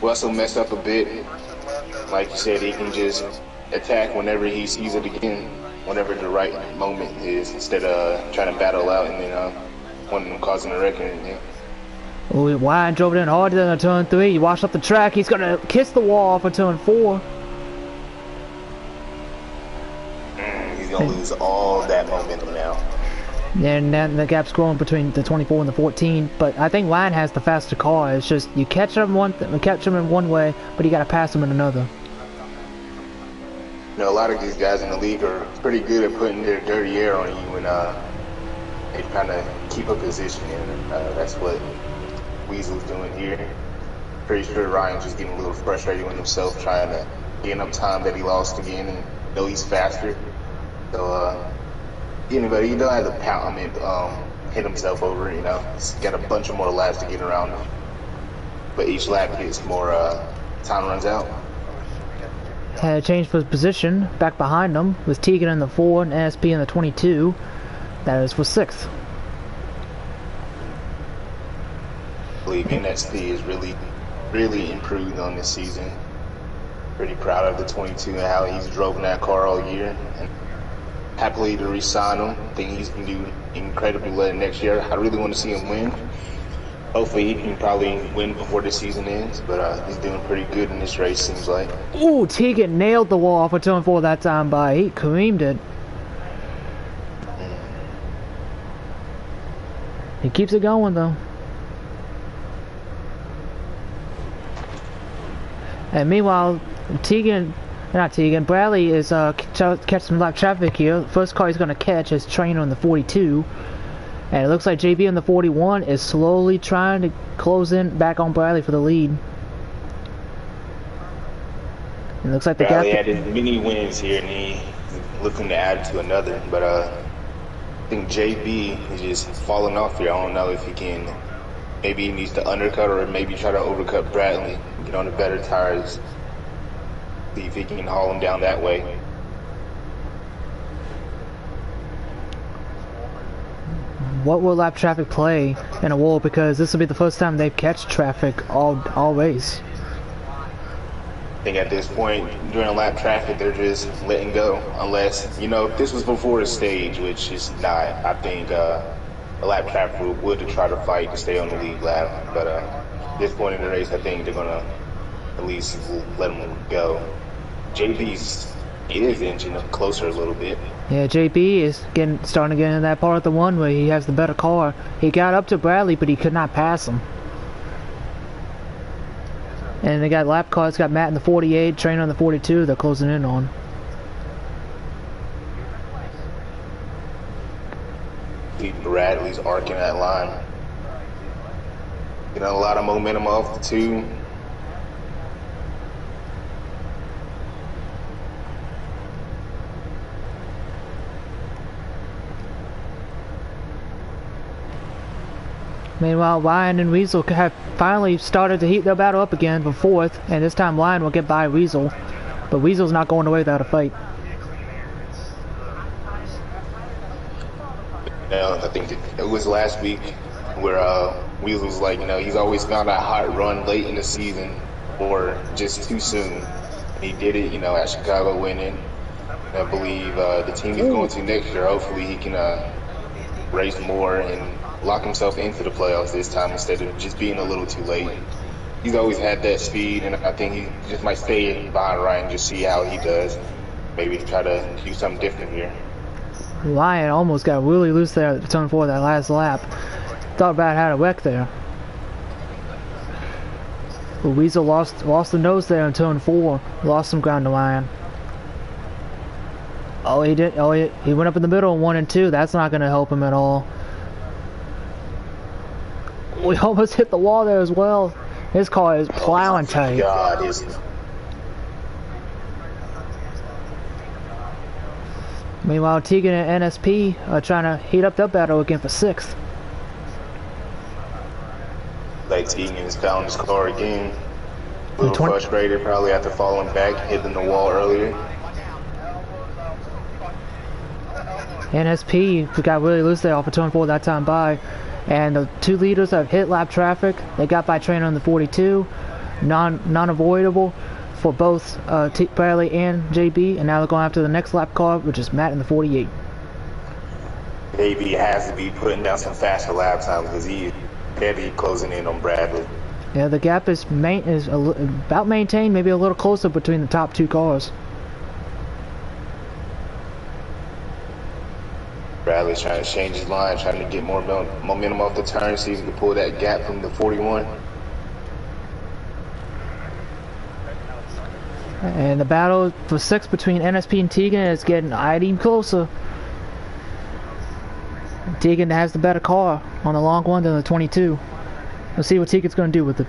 [SPEAKER 4] Russell mess up a bit. Like you said, he can just attack whenever he sees it again, whenever the right moment is, instead of trying to battle out and then one of them causing a wreck or anything.
[SPEAKER 1] Oh, Ryan drove it in harder than turn 3. He washed up the track. He's gonna kiss the wall for turn 4.
[SPEAKER 4] He's gonna lose all that momentum now.
[SPEAKER 1] And then the gap's growing between the 24 and the 14, but I think Ryan has the faster car. It's just you catch him in one way, but you gotta pass him in another.
[SPEAKER 4] You know, a lot of these guys in the league are pretty good at putting their dirty air on you and they kind of keep a position, and that's what Weasel's doing here. Pretty sure Ryan's just getting a little frustrated with himself, trying to gain up time that he lost again, and know he's faster. So anybody, he don't have to hit himself over, you know. He's got a bunch of more laps to get around him. But each lap gets more, time runs out.
[SPEAKER 1] Had a change for his position, back behind him, with Tegan in the 4 and ASP in the 22. That is for 6th.
[SPEAKER 4] I believe NXT is really improved on this season. Pretty proud of the 22 and how he's driven that car all year. And happily to re-sign him. I think he's going to do incredibly well next year. I really want to see him win. Hopefully he can probably win before the season ends, but he's doing pretty good in this race, seems like.
[SPEAKER 1] Ooh, Tegan nailed the wall for turn 4 that time by. He creamed it. He keeps it going though. And meanwhile, Bradley is catching some lap traffic here. First car he's going to catch is Trainer on the 42. And it looks like JB on the 41 is slowly trying to close in back on Bradley for the lead. It looks like the
[SPEAKER 4] Bradley
[SPEAKER 1] gap
[SPEAKER 4] had many wins here, and he's looking to add to another. But I think JB is just falling off here. I don't know if he can. Maybe he needs to undercut or maybe try to overcut Bradley, get on the better tires, see if he can haul him down that way.
[SPEAKER 1] What will lap traffic play in a wall? Because this will be the first time they've catch traffic all race.
[SPEAKER 4] I think at this point, during lap traffic, they're just letting go. Unless, you know, if this was before the stage, which is not, I think the lap traffic would try to fight to stay on the lead lap. But at this point in the race, I think they're going to at least let them go. JB's is inching up closer a little bit.
[SPEAKER 1] Yeah, JB is starting to get in that part of the one where he has the better car. He got up to Bradley, but he could not pass him. And they got lap cars, got Matt in the 48, Trainer on the 42, they're closing in on.
[SPEAKER 4] Bradley's arcing that line. Getting a lot of momentum off the 2.
[SPEAKER 1] Meanwhile, Ryan and Weasel have finally started to heat their battle up again for 4th, and this time Ryan will get by Weasel. But Weasel's not going away without a fight.
[SPEAKER 4] I think it was last week where Weasel was like, he's always found a hot run late in the season or just too soon. And he did it, at Chicago winning. And I believe the team he's going to next year, hopefully he can race more and lock himself into the playoffs this time instead of just being a little too late. He's always had that speed, and I think he just might stay behind Ryan, just see how he does. Maybe try to do something different here.
[SPEAKER 1] Ryan almost got really loose there at turn 4 that last lap. Thought about how to wreck there. But Weasel lost the nose there in turn 4. Lost some ground to Ryan. Oh, he did. Oh, he went up in the middle in 1 and 2. That's not going to help him at all. We almost hit the wall there as well. His car is plowing tight.
[SPEAKER 4] God,
[SPEAKER 1] Meanwhile, Tegan and NSP are trying to heat up their battle again for 6th.
[SPEAKER 4] Like Tegan has found his car again. A little frustrated, probably after falling back, hitting the wall earlier.
[SPEAKER 1] NSP got really loose there off of turn 4 that time by. And the 2 leaders have hit lap traffic. They got by trainer on the 42. Non-avoidable for both Bradley and JB. And now they're going after the next lap car, which is Matt in the 48.
[SPEAKER 4] JB has to be putting down some faster lap times because he's heavy closing in on Bradley.
[SPEAKER 1] Yeah, the gap is about maintained, maybe a little closer between the top 2 cars.
[SPEAKER 4] Bradley's trying to change his line, trying to get more momentum off the turn, see if he can pull that gap from the 41.
[SPEAKER 1] And the battle for 6 between NSP and Tegan is getting even closer. Tegan has the better car on the long one than the 22. Let's see what Tegan's going to do with it.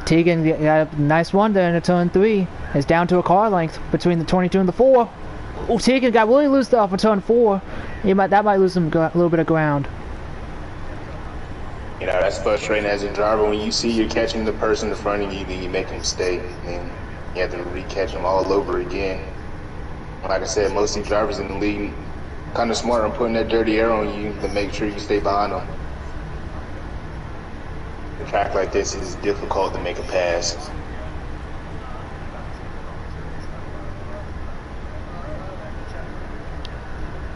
[SPEAKER 1] Tegan got a nice one there in turn 3. It's down to a car length between the 22 and the 4. Oh, Tegan got really loose off of turn 4. That might lose him a little bit of ground.
[SPEAKER 4] That's frustrating as a driver when you see you're catching the person in front of you, then you make a mistake, and you have to re-catch them all over again. Like I said, most of these drivers in the league kind of smart on putting that dirty air on you to make sure you stay behind them. A track like this is difficult to make a pass.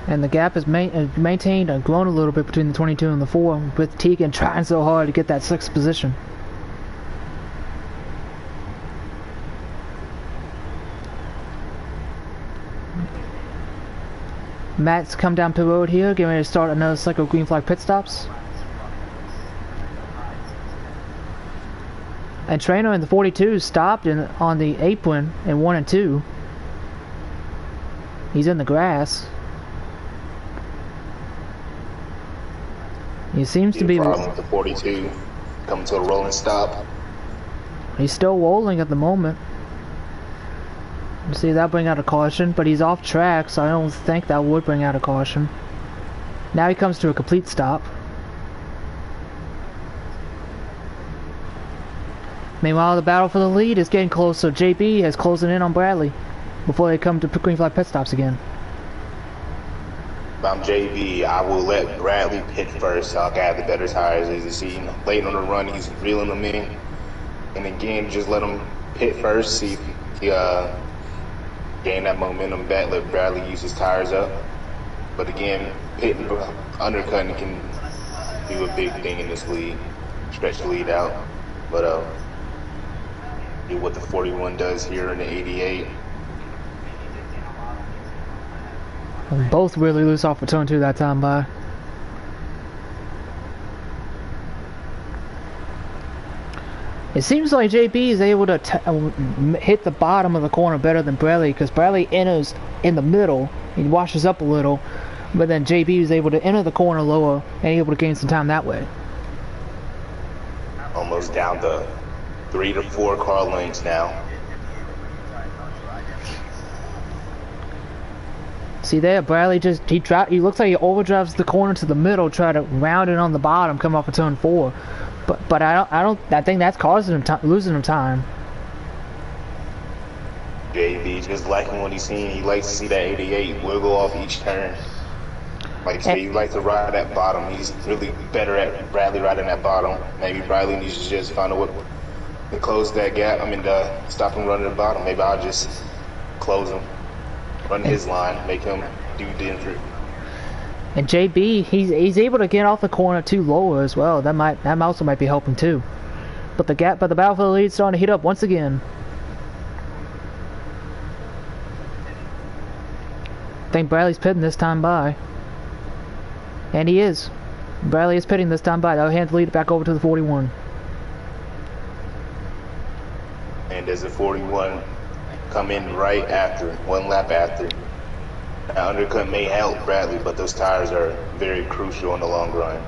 [SPEAKER 1] And the gap is maintained and grown a little bit between the 22 and the 4, with Tegan trying so hard to get that 6th position. Matt's come down pit road here, getting ready to start another cycle of green flag pit stops. And Trainer in the 42 stopped on the apron in 1 and 2. He's in the grass. He seems to be
[SPEAKER 4] problem with the 42 coming to a rolling stop.
[SPEAKER 1] He's still rolling at the moment. You see, that bring out a caution, but he's off track, so I don't think that would bring out a caution. Now he comes to a complete stop. Meanwhile, the battle for the lead is getting closer. JB is closing in on Bradley before they come to green flag pit stops again.
[SPEAKER 4] If I'm JB, I will let Bradley pit first. I'll have the better tires. As you see, late on the run, he's reeling them in. And again, just let him pit first, see if he gain that momentum back, let Bradley use his tires up. But again, pitting, undercutting can do a big thing in this league, stretch the lead out. But do what the 41 does here in the 88.
[SPEAKER 1] Both really loose off of turn 2 that time by. It seems like JB is able to hit the bottom of the corner better than Bradley, because Bradley enters in the middle, he washes up a little, but then JB is able to enter the corner lower and able to gain some time that way.
[SPEAKER 4] Almost down to 3 to 4 car lengths now.
[SPEAKER 1] See there, Bradley he looks like he overdrives the corner to the middle, try to round it on the bottom, come off of turn 4. But I think that's causing him losing him time.
[SPEAKER 4] JB he's just liking what he's seeing. He likes to see that 88 wiggle off each turn. Like you say, he likes to ride that bottom. He's really better at Bradley riding that bottom. Maybe Bradley needs to just find a way to close that gap. I mean, stop him running the bottom. Maybe I'll just close him, run his line, make him do different.
[SPEAKER 1] And JB, he's able to get off the corner too low as well. That also might be helping too. But the Battlefield lead's starting to heat up once again. I think Bradley's pitting this time by. And he is. Bradley is pitting this time by. They'll hand the lead back over to the 41.
[SPEAKER 4] And does the 41 come in right after, one lap after? That undercut may help Bradley, but those tires are very crucial in the long run.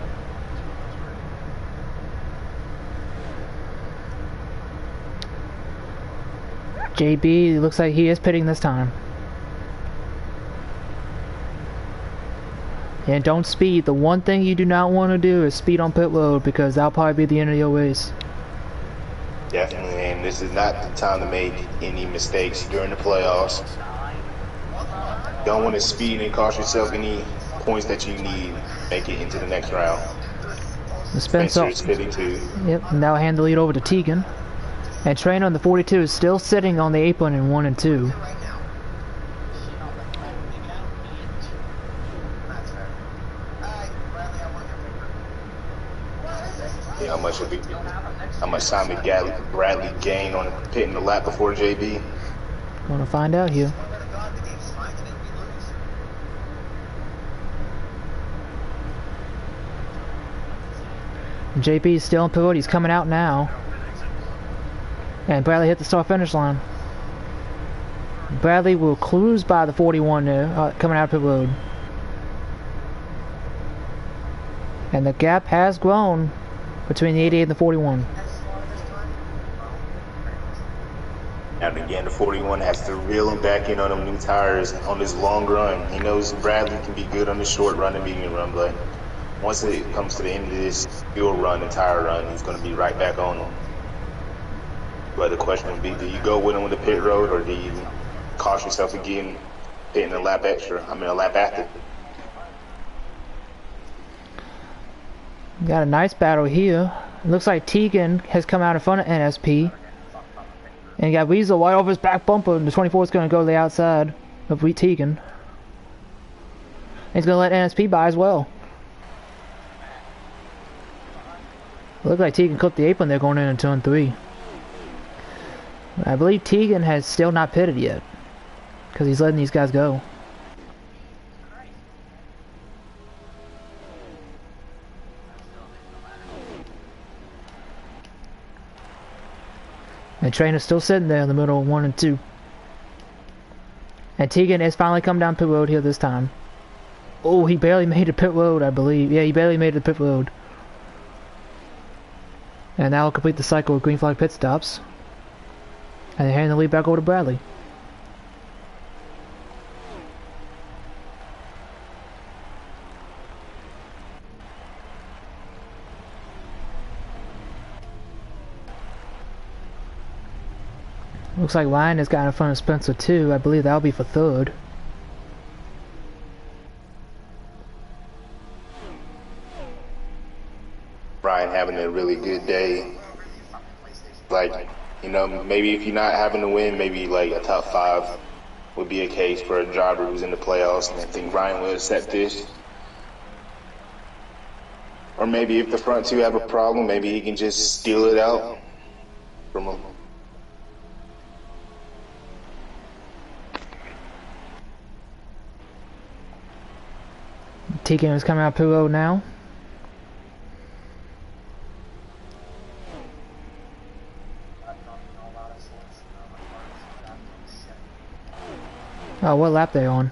[SPEAKER 1] JB looks like he is pitting this time. And don't speed. The one thing you do not want to do is speed on pit road, because that'll probably be the end of your race.
[SPEAKER 4] Definitely, and this is not the time to make any mistakes during the playoffs. Don't want to speed and cost yourself any points that you need. Make it into the next round. Spencer is pitting too.
[SPEAKER 1] Yep, now hand the lead over to Tegan. And Trainer on the 42 is still sitting on the apron in 1 and 2.
[SPEAKER 4] Yeah, how much time did Bradley gain on pitting the lap before JB?
[SPEAKER 1] Gonna find out here. JB is still on pit road. He's coming out now. And Bradley hit the start finish line. Bradley will cruise by the 41 there, coming out of pit road. And the gap has grown between the 88 and the 41.
[SPEAKER 4] And again, the 41 has to reel him back in on them new tires on this long run. He knows Bradley can be good on the short run and medium run, but once it comes to the end of this fuel run and tire run, he's going to be right back on them. But the question would be, do you go with him with the pit road, or do you cost yourself again hitting a lap after?
[SPEAKER 1] Got a nice battle here. It looks like Tegan has come out in front of NSP. And you got Weasel right over his back bumper, and the 24 is going to go to the outside of Tegan. And he's going to let NSP by as well. Looks like Tegan clipped the apron there going in turn 3. I believe Tegan has still not pitted yet, because he's letting these guys go. And Trainer's still sitting there in the middle of 1 and 2. And Tegan has finally come down pit road here this time. Oh, he barely made the pit road, I believe. Yeah, he barely made the pit road. And now he'll complete the cycle with green flag pit stops. And they hand the lead back over to Bradley. Looks like Ryan has got in front of Spencer too. I believe that'll be for third.
[SPEAKER 4] Ryan having a really good day. Like, you know, maybe if you're not having to win, maybe like a top 5 would be a case for a driver who's in the playoffs, and I think Ryan will accept this. Or maybe if the front 2 have a problem, maybe he can just steal it out from them.
[SPEAKER 1] Tegan is coming out pit road now. Oh, what lap they on?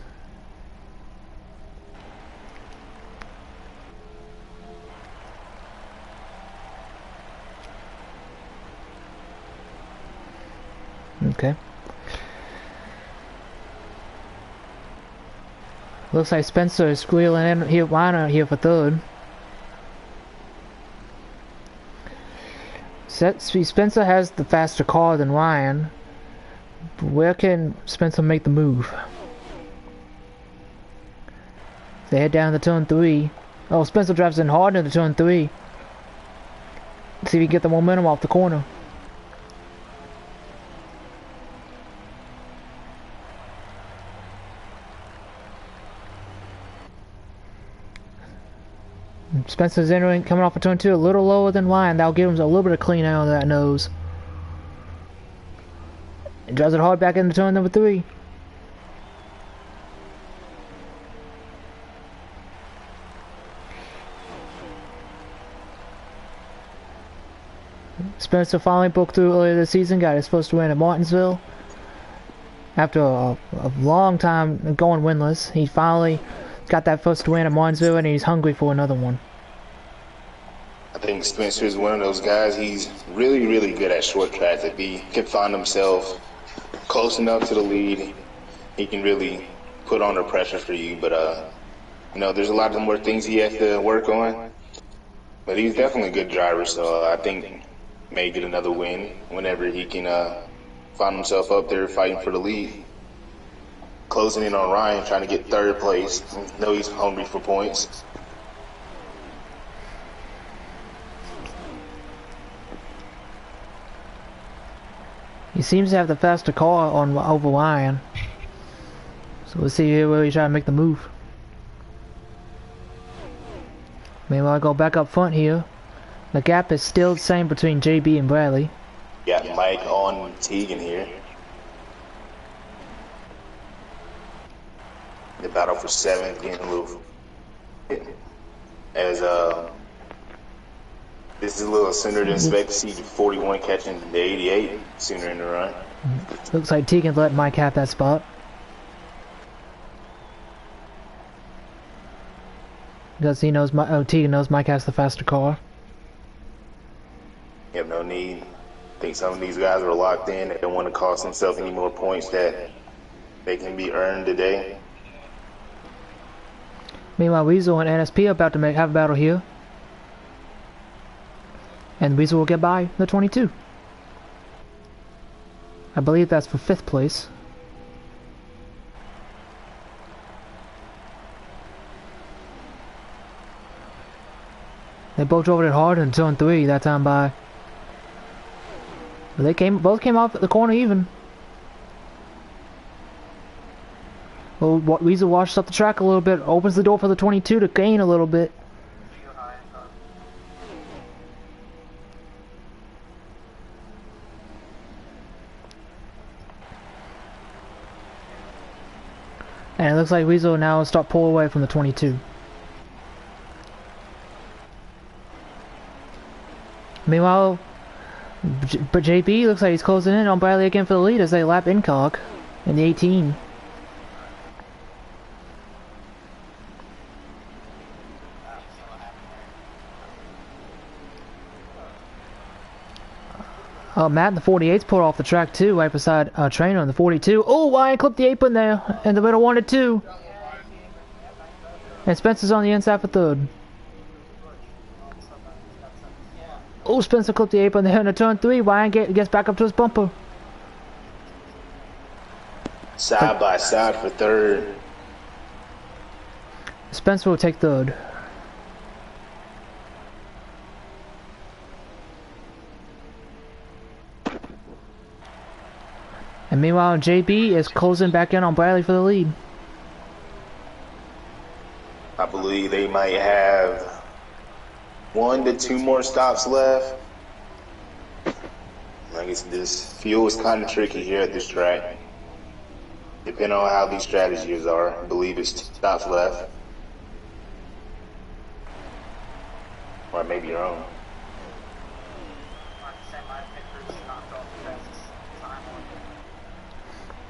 [SPEAKER 1] Okay. Looks like Spencer is squealing in here, Ryan here for third. Spencer has the faster car than Ryan. Where can Spencer make the move? They head down to turn 3. Oh, Spencer drives in hard into turn 3. See if he can get the momentum off the corner. Spencer's entering, coming off of turn 2 a little lower than Ryan. That'll give him a little bit of clean out of that nose. He drives it hard back into turn number 3. Spencer finally broke through earlier this season, got his first win at Martinsville. After a long time going winless, he finally got that first win at Martinsville, and he's hungry for another one.
[SPEAKER 4] I think Spencer is one of those guys. He's really, really good at short tracks. If he can find himself close enough to the lead, he can really put on the pressure for you. But you know, there's a lot of more things he has to work on. But he's definitely a good driver, so I think he may get another win whenever he can find himself up there fighting for the lead. Closing in on Ryan, trying to get third place. I know he's hungry for points.
[SPEAKER 1] He seems to have the faster car on over Ryan. So we'll see here where he's trying to make the move. Meanwhile, I go back up front here. The gap is still the same between JB and Bradley.
[SPEAKER 4] Got Mike on Teagan here. The battle for 7th getting a little as this is a little sooner than expected to see the 41 catching the 88 sooner in the run.
[SPEAKER 1] Looks like Teagan let Mike have that spot. Because he knows Teagan knows Mike has the faster car.
[SPEAKER 4] You have no need. I think some of these guys are locked in. They don't want to cost themselves any more points that they can be earned today.
[SPEAKER 1] Meanwhile, Weasel and NSP are about to have a battle here. And Weasel will get by the 22. I believe that's for 5th place. They both drove it hard in turn 3 that time by. But they both came off at the corner even. Well, Weasel washes up the track a little bit, opens the door for the 22 to gain a little bit. And it looks like Weasel now will start pulling away from the 22. Meanwhile, but JB looks like he's closing in on Bradley again for the lead as they lap Incog in the 18. Matt in the 48's pulled off the track too, right beside Trainer in the 42. Oh, Ryan clipped the apron there in the middle 1 and 2. And Spencer's on the inside for 3rd. Oh, Spencer clipped the apron there in the turn 3. Ryan gets back up to his bumper.
[SPEAKER 4] Side by side for 3rd.
[SPEAKER 1] Spencer will take 3rd. And meanwhile, JB is closing back in on Bradley for the lead.
[SPEAKER 4] I believe they might have 1 to 2 more stops left. I guess this fuel is kind of tricky here at this track. Depending on how these strategies are, I believe it's 2 stops left. Or I may be wrong.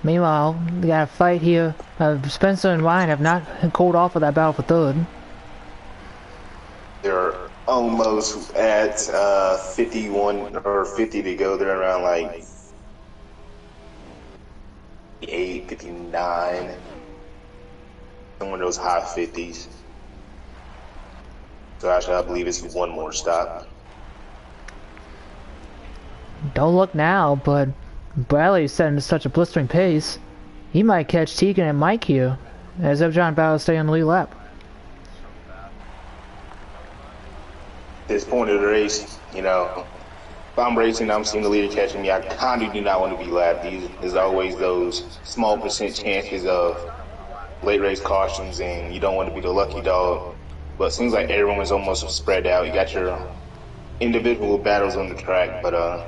[SPEAKER 1] Meanwhile, they got a fight here. Spencer and Ryan have not called off of that battle for 3rd.
[SPEAKER 4] They're almost at 51 or 50 to go. They're around like 58, 59. Somewhere in those high 50s. So actually, I believe it's 1 more stop.
[SPEAKER 1] Don't look now, but Bradley's setting such a blistering pace. He might catch Tegan and Mike here, as if John Bauer stay on the lead lap.
[SPEAKER 4] At this point of the race, you know, if I'm racing, I'm seeing the leader catching me, I kind of do not want to be lapped. There's always those small percent chances of late race cautions, and you don't want to be the lucky dog. But it seems like everyone is almost spread out. You got your individual battles on the track, but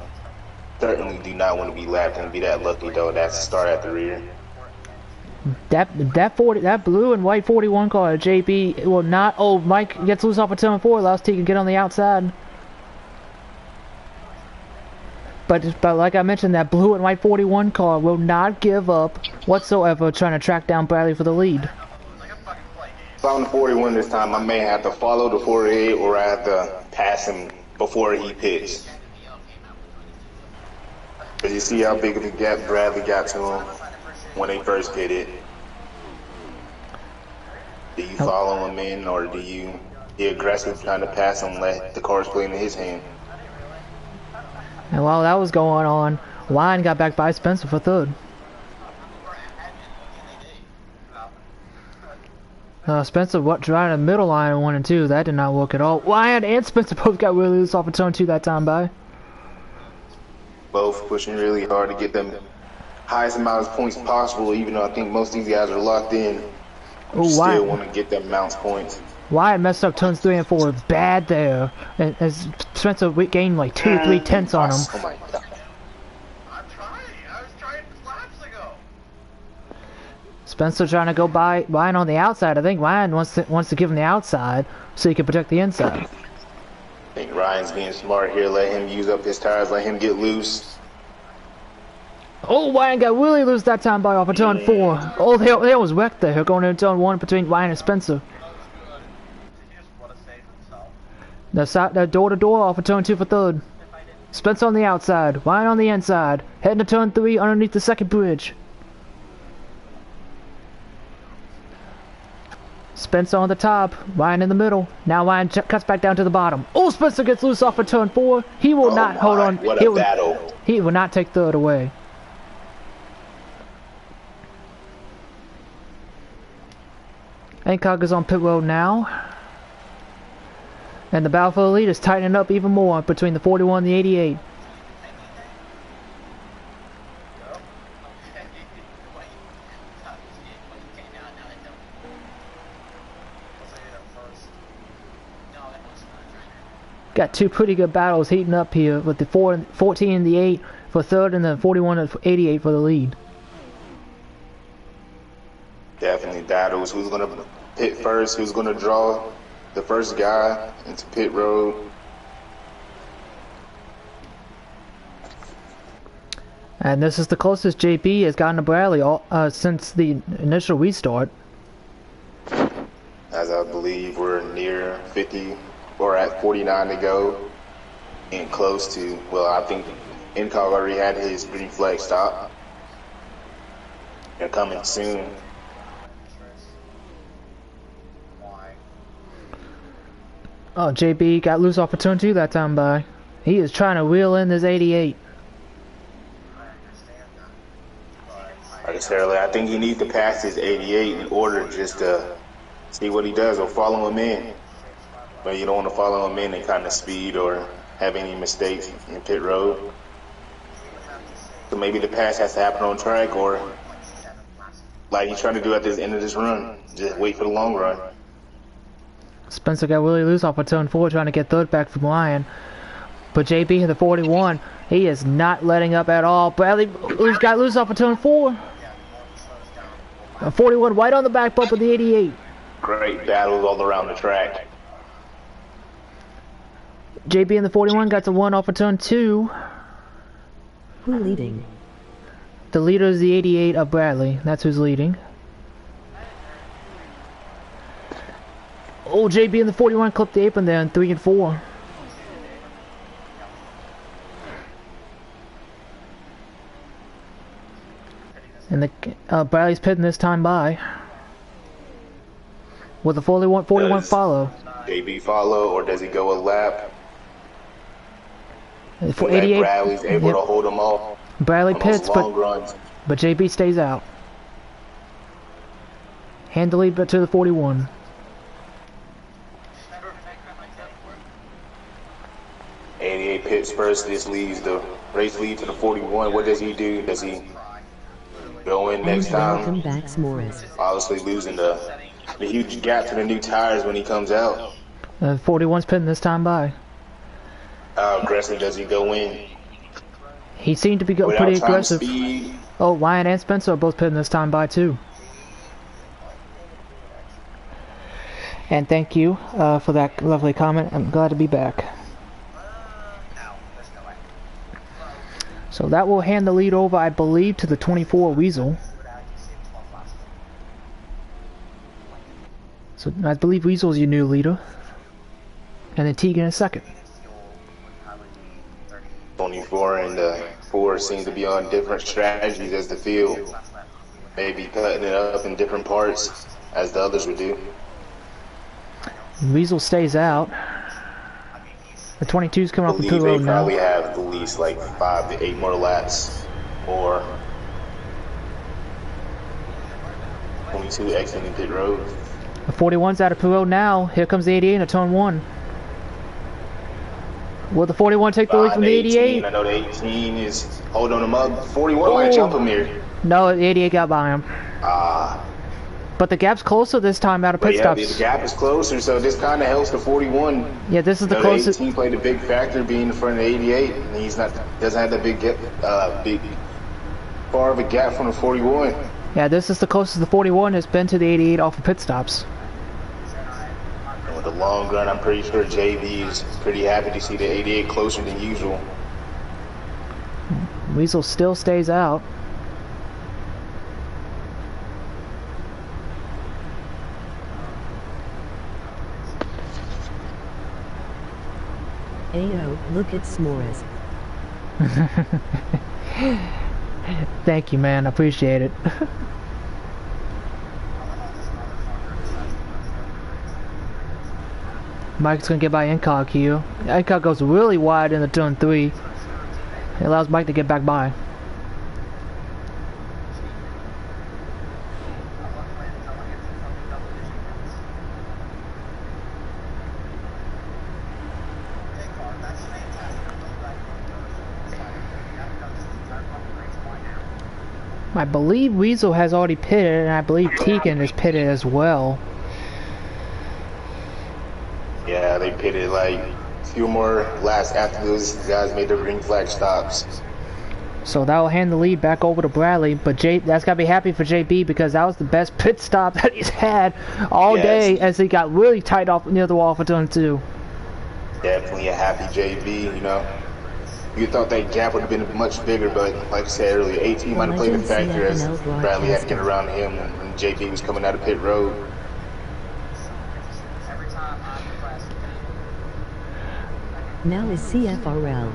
[SPEAKER 4] certainly do not want to be lapped and be that lucky dog that's to start at the rear.
[SPEAKER 1] That blue and white 41 car, JB will not. Oh, Mike gets loose off of turn 4. Allows Tegan to get on the outside. But like I mentioned, that blue and white 41 car will not give up whatsoever, trying to track down Bradley for the lead.
[SPEAKER 4] If I'm the 41 this time, I may have to follow the 48 or I have to pass him before he pits. But you see how big of a gap Bradley got to him when they first did it. Do you follow him in, or do you be aggressive trying to pass him, let the cars play into his hand?
[SPEAKER 1] And while that was going on, Lyon got back by Spencer for third. Spencer trying the middle line in 1 and 2. That did not work at all. Lyon and Spencer both got really loose off of turn 2 that time by.
[SPEAKER 4] Both pushing really hard to get them highest amount of points possible, even though I think most of these guys are locked in. Still want to get them mounts points.
[SPEAKER 1] Wyatt messed up turns 3 and 4 bad there. And as Spencer gained like 2-3 tenths on him.
[SPEAKER 4] Oh my God.
[SPEAKER 3] I'm trying. I was trying laps ago.
[SPEAKER 1] Spencer trying to go by Ryan on the outside. I think Ryan wants to give him the outside so he can protect the inside.
[SPEAKER 4] I think Ryan's being smart here. Let him use up his tires. Let him get loose.
[SPEAKER 1] Oh, Ryan got really loose that time by off of turn 4. Oh, they was wrecked there going into turn 1 between Ryan and Spencer. The door-to-door off of turn 2 for third. Spencer on the outside, Ryan on the inside. Heading to turn 3 underneath the second bridge. Spencer on the top, Ryan in the middle. Now Ryan cuts back down to the bottom. Oh, Spencer gets loose off of turn 4. He will not hold on.
[SPEAKER 4] What a battle.
[SPEAKER 1] He will not take third away. Hancock is on pit road now. And the battle for the lead is tightening up even more between the 41 and the 88. Got two pretty good battles heating up here with the 14 and the 8 for third and the 41 and 88 for the lead.
[SPEAKER 4] Definitely battles. Who's going to pit first? Who's going to draw the first guy into pit road?
[SPEAKER 1] And this is the closest JP has gotten to Bradley since the initial restart.
[SPEAKER 4] As I believe we're near 50 or at 49 to go and close to, well, I think Incog already had his green flag stop. They're coming soon.
[SPEAKER 1] Oh, JB got loose off of turn 2 that time by. He is trying to wheel in this 88.
[SPEAKER 4] Like I said earlier, I think he needs to pass his 88 in order just to see what he does or follow him in. But you don't want to follow him in and kind of speed or have any mistakes in pit road. So maybe the pass has to happen on track, or like he's trying to do at the end of this run, just wait for the long run.
[SPEAKER 1] Spencer got really loose off of turn 4 trying to get third back from Lyon. But JB in the 41, he is not letting up at all. Bradley got loose off of turn 4. 41 right on the back bump of the 88.
[SPEAKER 4] Great battles all around the track.
[SPEAKER 1] JB in the 41 got to 1 off of turn 2.
[SPEAKER 2] Who leading?
[SPEAKER 1] The leader is the 88 of Bradley. That's who's leading. Oh, JB in the 41 clipped the apron there in 3 and 4. And the Bradley's pitting this time by with a 41 follow.
[SPEAKER 4] JB follow, or does he go a lap?
[SPEAKER 1] For
[SPEAKER 4] Like
[SPEAKER 1] 88,
[SPEAKER 4] Bradley's able
[SPEAKER 1] yep.
[SPEAKER 4] to hold them off
[SPEAKER 1] Bradley
[SPEAKER 4] on those
[SPEAKER 1] pits,
[SPEAKER 4] long runs.
[SPEAKER 1] but JB stays out. Hand the lead to the 41.
[SPEAKER 4] Pits first. This leads the race lead to the 41. What does he do? Does he go in next time?
[SPEAKER 2] Welcome back, S'mores.
[SPEAKER 4] Obviously losing the huge gap to the new tires when he comes out.
[SPEAKER 1] 41's pitting this time by.
[SPEAKER 4] How aggressive does he go in?
[SPEAKER 1] He seemed to be
[SPEAKER 4] Without
[SPEAKER 1] pretty
[SPEAKER 4] time
[SPEAKER 1] aggressive.
[SPEAKER 4] Speed.
[SPEAKER 1] Oh, Ryan and Spencer are both pitting this time by too. And thank you for that lovely comment. I'm glad to be back. So that will hand the lead over, I believe, to the 24 Weasel. So I believe Weasel is your new leader. And then Tegan is second.
[SPEAKER 4] 24 and 4 seem to be on different strategies as the field. Maybe cutting it up in different parts as the others would do.
[SPEAKER 1] Weasel stays out. The 22's coming off the pit road
[SPEAKER 4] They
[SPEAKER 1] now.
[SPEAKER 4] probably have at least like 5 to 8 more laps, or 22 exiting pit road.
[SPEAKER 1] The 41's out of pit road now. Here comes the 88 into turn 1. Will the 41 take the lead from the 88?
[SPEAKER 4] I know the 18 is holding him up. 41 might jump him here.
[SPEAKER 1] No, the 88 got by him. But the gap's closer this time out of pit stops.
[SPEAKER 4] The gap is closer, so this kind of helps the 41.
[SPEAKER 1] Yeah, this is the closest.
[SPEAKER 4] The 18 played a big factor being in front of the 88, and he's not doesn't have that big far of a gap from the 41.
[SPEAKER 1] Yeah, this is the closest the 41 has been to the 88 off of pit stops.
[SPEAKER 4] And with the long run, I'm pretty sure JB is pretty happy to see the 88 closer than usual.
[SPEAKER 1] Weasel still stays out.
[SPEAKER 2] Ayo, look at S'mores.
[SPEAKER 1] Thank you, man. I appreciate it. Mike's gonna get by Incog here. Incog goes really wide in the turn 3. It allows Mike to get back by. I believe Weasel has already pitted, and I believe Tegan is pitted as well.
[SPEAKER 4] Yeah, they pitted like a few more laps after those guys made their green flag stops.
[SPEAKER 1] So that will hand the lead back over to Bradley, but that's gotta be happy for JB because that was the best pit stop that he's had all day as he got really tight off near the wall for turn 2.
[SPEAKER 4] Definitely a happy JB, you know. You thought that gap would have been much bigger, but like I said earlier, 18 might have played a factor as Bradley had to get around him when JB was coming out of pit road.
[SPEAKER 2] Now is CFRL.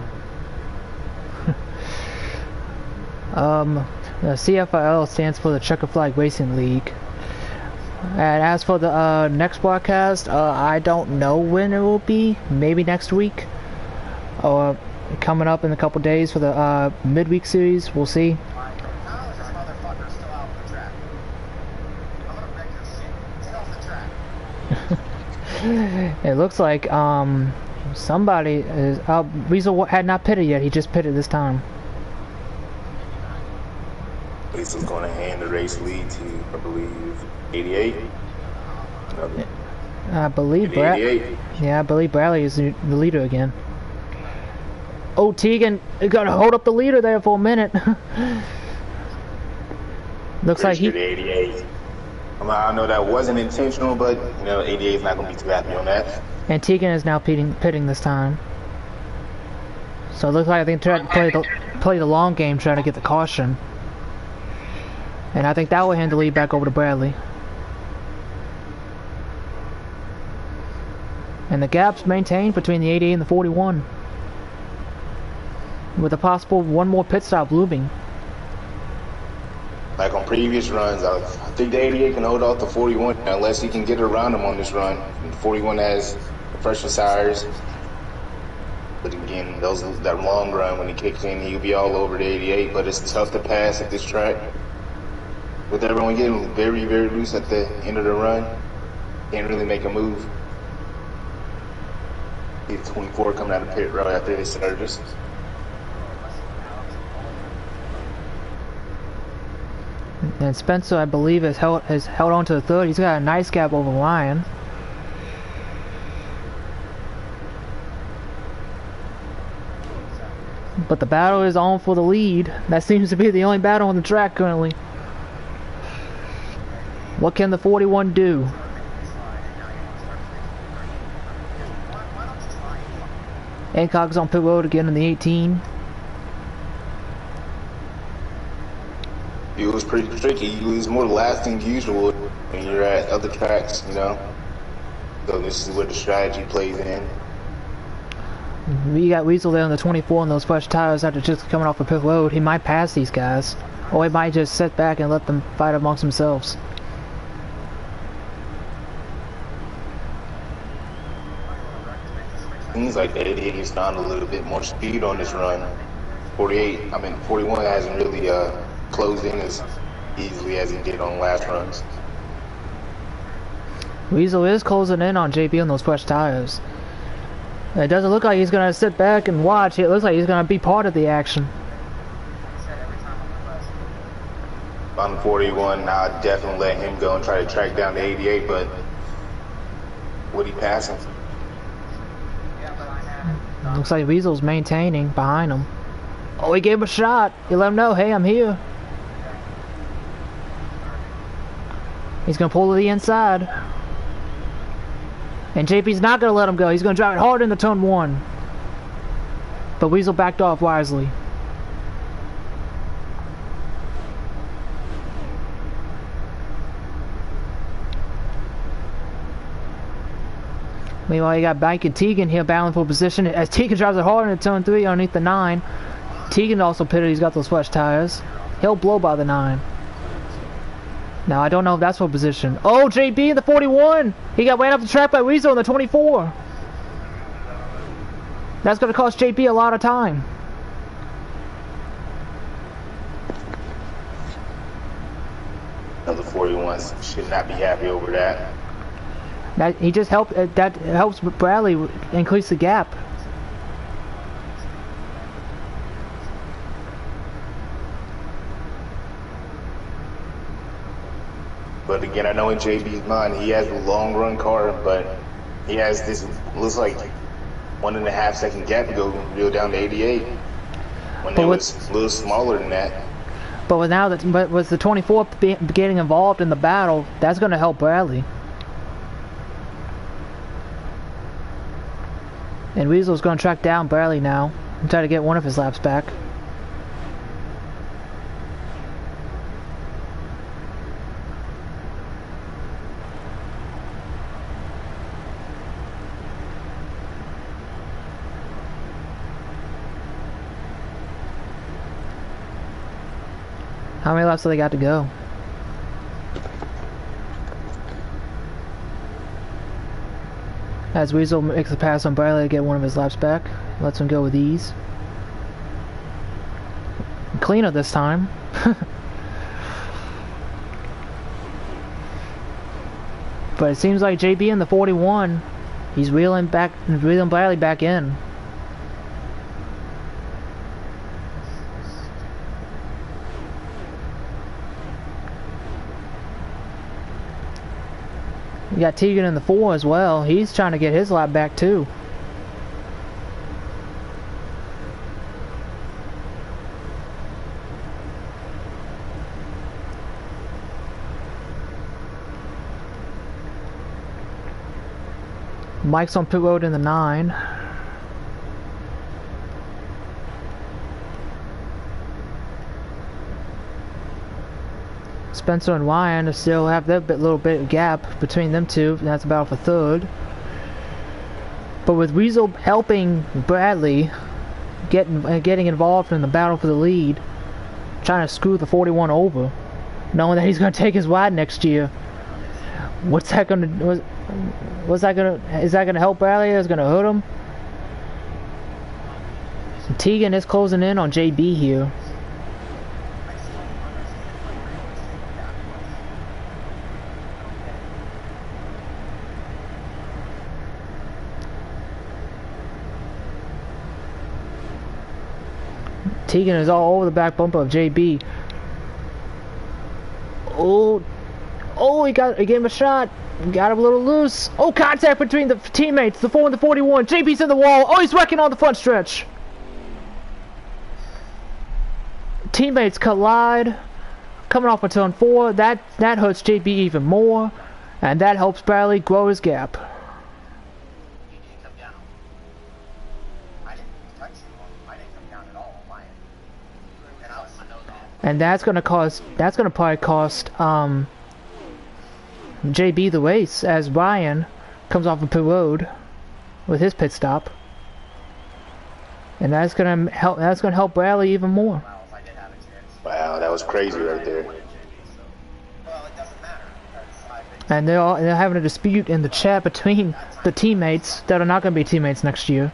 [SPEAKER 1] The CFRL stands for the Checker Flag Racing League. And as for the next broadcast, I don't know when it will be. Maybe next week, or coming up in a couple days for the midweek series. We'll see. It looks like somebody is Weasel had not pitted yet. He just pitted this time.
[SPEAKER 4] Weasel's going to hand the race lead to, I believe, 88.
[SPEAKER 1] I believe I believe Bradley is the leader again. Oh, Tegan gotta hold up the leader there for a minute. Looks like he.
[SPEAKER 4] 88. I know that wasn't intentional, but you know, 88 is not going to be too happy on that.
[SPEAKER 1] And Tegan is now pitting this time. So it looks like I think tried to play the long game, trying to get the caution. And I think that will hand the lead back over to Bradley. And the gap's maintained between the 88 and the 41. With a possible one more pit stop looming.
[SPEAKER 4] Like on previous runs, I think the 88 can hold off the 41 unless he can get around him on this run. The 41 has freshman tires. But again, that long run when he kicks in, he'll be all over the 88. But it's tough to pass at this track. With everyone getting very, very loose at the end of the run, can't really make a move. He's 24 coming out of pit right after his service.
[SPEAKER 1] And Spencer, I believe, has held on to the third. He's got a nice gap over Ryan. But the battle is on for the lead. That seems to be the only battle on the track currently. What can the 41 do? Hancock's on pit road again in the 18.
[SPEAKER 4] It was pretty tricky. It was more lasting than usual when you're at other tracks, you know. So this is where the strategy plays in.
[SPEAKER 1] We got Weasel there on the 24 on those fresh tires after just coming off a pit road. He might pass these guys, or he might just sit back and let them fight amongst themselves.
[SPEAKER 4] Seems like the 88 has found a little bit more speed on this run. 41 hasn't really closed in as easily as he did on last runs.
[SPEAKER 1] Weasel is closing in on JP on those fresh tires. It doesn't look like he's going to sit back and watch. It looks like he's going to be part of the action.
[SPEAKER 4] On 41, I'd definitely let him go and try to track down the 88, but would he pass him?
[SPEAKER 1] Looks like Weasel's maintaining behind him. Oh, he gave him a shot. He let him know, hey, I'm here. He's going to pull to the inside. And JP's not going to let him go. He's going to drive it hard into turn 1. But Weasel backed off wisely. Meanwhile, you got Bank and Tegan here battling for position. As Tegan drives it hard into turn 3 underneath the 9. Tegan also pitted. He's got those fresh tires. He'll blow by the 9. Now, I don't know if that's for position. Oh, JB in the 41! He got ran off the track by Weasel in the 24. That's going to cost JB a lot of time.
[SPEAKER 4] The 41s should not be happy over that.
[SPEAKER 1] That he just helped. That helps Bradley increase the gap.
[SPEAKER 4] But again, I know in JB's mind, he has a long run car, but he has this, looks like 1.5 second gap to go real down to 88. When it was a little smaller than that.
[SPEAKER 1] But with the 24 getting involved in the battle, that's going to help Bradley. And Weasel's going to track down Bradley now and try to get one of his laps back. How many laps do they got to go? As Weasel makes a pass on Bradley to get one of his laps back. Lets him go with ease. Cleaner this time. But it seems like JB in the 41, he's reeling Bradley back in. You got Tegan in the 4 as well. He's trying to get his lap back too. Mike's on pit road in the 9. Spencer and Ryan still have their little bit of gap between them two, and that's about for third. But with Weasel helping Bradley, getting involved in the battle for the lead, trying to screw the 41 over, knowing that he's going to take his ride next year. Is that going to help Bradley? Is it going to hurt him? Tegan is closing in on JB here. Tegan is all over the back bumper of JB. Oh, he gave him a shot. Got him a little loose. Oh, contact between the teammates, the 4 and the 41. JB's in the wall. Oh, he's wrecking on the front stretch. Teammates collide. Coming off of turn 4. That hurts JB even more. And that helps Bradley grow his gap. And that's gonna probably cost JB the race as Ryan comes off of pit road with his pit stop. And that's gonna help Bradley even more.
[SPEAKER 4] Wow, that was crazy right there.
[SPEAKER 1] And they're having a dispute in the chat between the teammates that are not gonna be teammates next year.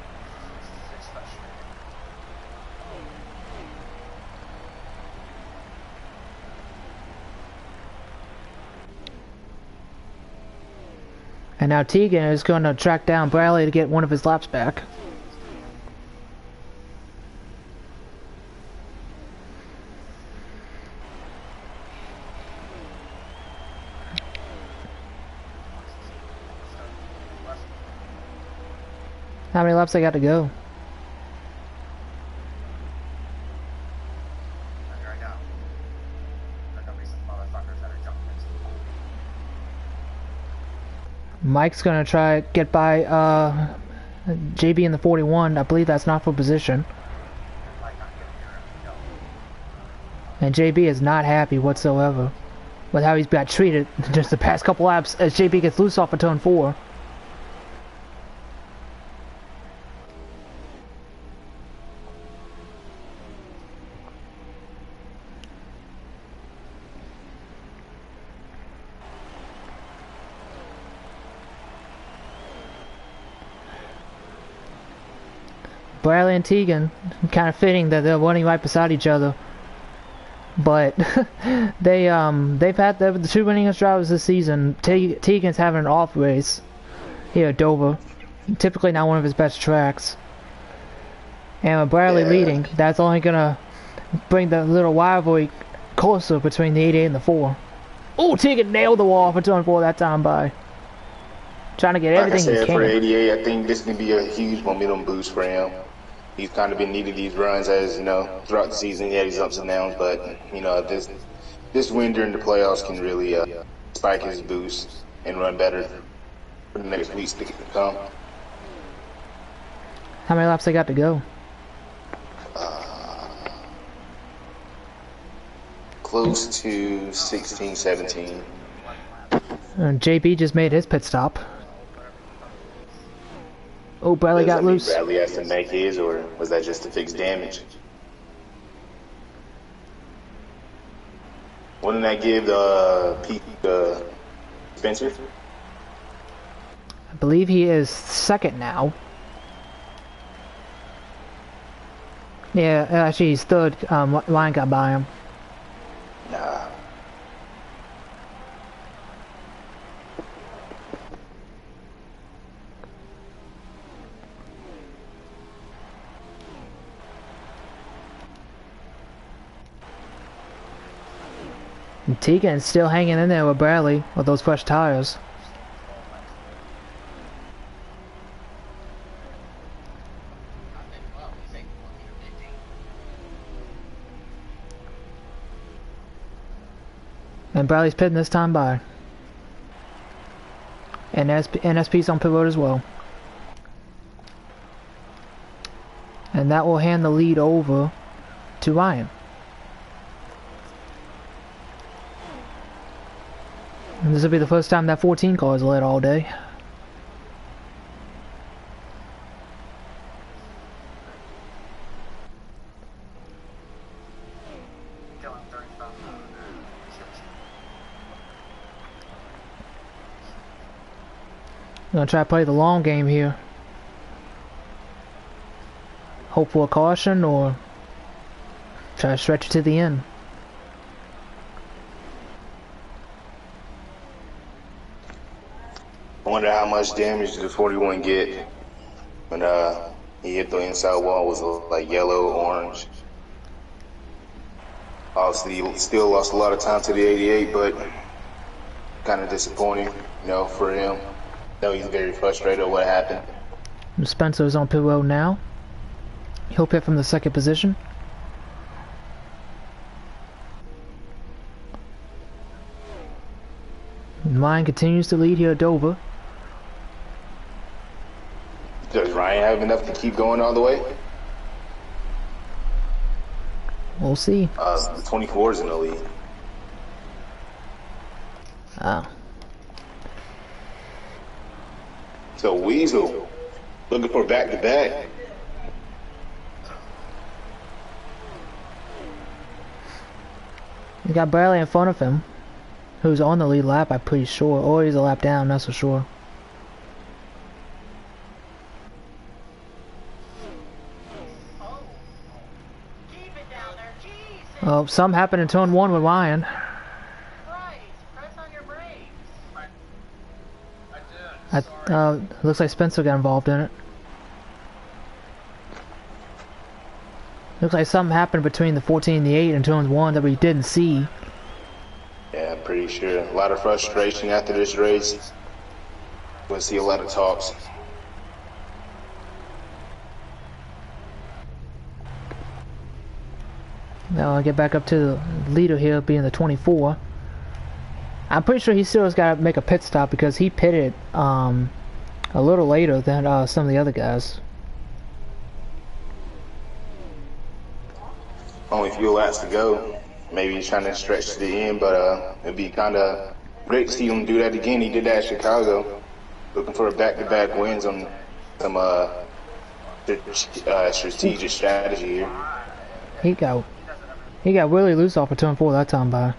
[SPEAKER 1] And now Tegan is going to track down Bradley to get one of his laps back. How many laps I got to go? Mike's gonna try to get by JB in the 41. I believe that's not for position. And JB is not happy whatsoever with how he's got treated just the past couple laps as JB gets loose off of turn 4. Bradley and Tegan, kind of fitting that they're running right beside each other, but they've had the two winningest drivers this season. Tegan's having an off race here at Dover, typically not one of his best tracks, and with Bradley leading, that's only gonna bring the little rivalry closer between the 88 and the 4. Oh, Tegan nailed the wall for turn 4 that time by trying to get everything he can.
[SPEAKER 4] For 88, I think this can be a huge momentum boost for him. He's kind of been needing these runs, as you know, throughout the season. He had his ups and downs, but you know, this win during the playoffs can really spike his boost and run better for the next weeks to come.
[SPEAKER 1] How many laps I got to go?
[SPEAKER 4] Close to 16, 17.
[SPEAKER 1] And JB just made his pit stop. Oh, Bradley got loose.
[SPEAKER 4] Bradley has to make his, or was that just to fix damage? Wouldn't that give Pete Spencer?
[SPEAKER 1] I believe he is second now. Yeah, actually he's third. Ryan got by him.
[SPEAKER 4] Nah.
[SPEAKER 1] And Tegan's still hanging in there with Bradley with those fresh tires. And Bradley's pitting this time by. And NSP's on pit road as well. And that will hand the lead over to Ryan. And this will be the first time that 14 car is led all day. I'm gonna try to play the long game here. hope for a caution or try to stretch it to the end.
[SPEAKER 4] I wonder how much damage did the 41 get when he hit the inside wall. Was like yellow, orange. Obviously, he still lost a lot of time to the 88, but kind of disappointing, you know, for him. I know he's very frustrated with what happened.
[SPEAKER 1] Spencer's on pit road now. He'll pit from the second position. Ryan continues to lead here at Dover.
[SPEAKER 4] Does Ryan have enough to keep going all the way?
[SPEAKER 1] We'll see.
[SPEAKER 4] The 24 is in the lead.
[SPEAKER 1] Oh.
[SPEAKER 4] So Weasel looking for back-to-back.
[SPEAKER 1] You got Bradley in front of him, who's on the lead lap, I'm pretty sure. Or he's a lap down, that's for sure. Oh, something happened in turn 1 with Ryan. Looks like Spencer got involved in it. Looks like something happened between the 14 and the 8 in turn 1 that we didn't see.
[SPEAKER 4] Yeah, I'm pretty sure. A lot of frustration after this race. We'll see a lot of talks.
[SPEAKER 1] Now I'll get back up to the leader here, being the 24. I'm pretty sure he still has got to make a pit stop because he pitted a little later than some of the other guys.
[SPEAKER 4] Only a few laps to go. Maybe he's trying to stretch to the end, but it'd be kind of great to see him do that again. He did that at Chicago. Looking for a back-to-back wins on some strategic strategy here.
[SPEAKER 1] He got really loose off of turn 4 that time by.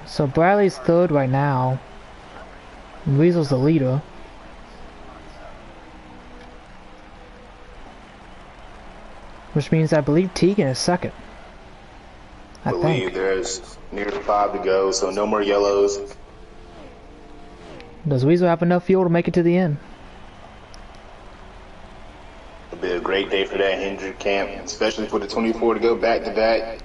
[SPEAKER 1] So Bradley's third right now. Weasel's the leader. Which means I believe Tegan is second. I
[SPEAKER 4] believe there's near 5 to go, so no more yellows.
[SPEAKER 1] Does Weasel have enough fuel to make it to the end?
[SPEAKER 4] It'll be a great day for that Hendrick camp, especially for the 24 to go back-to-back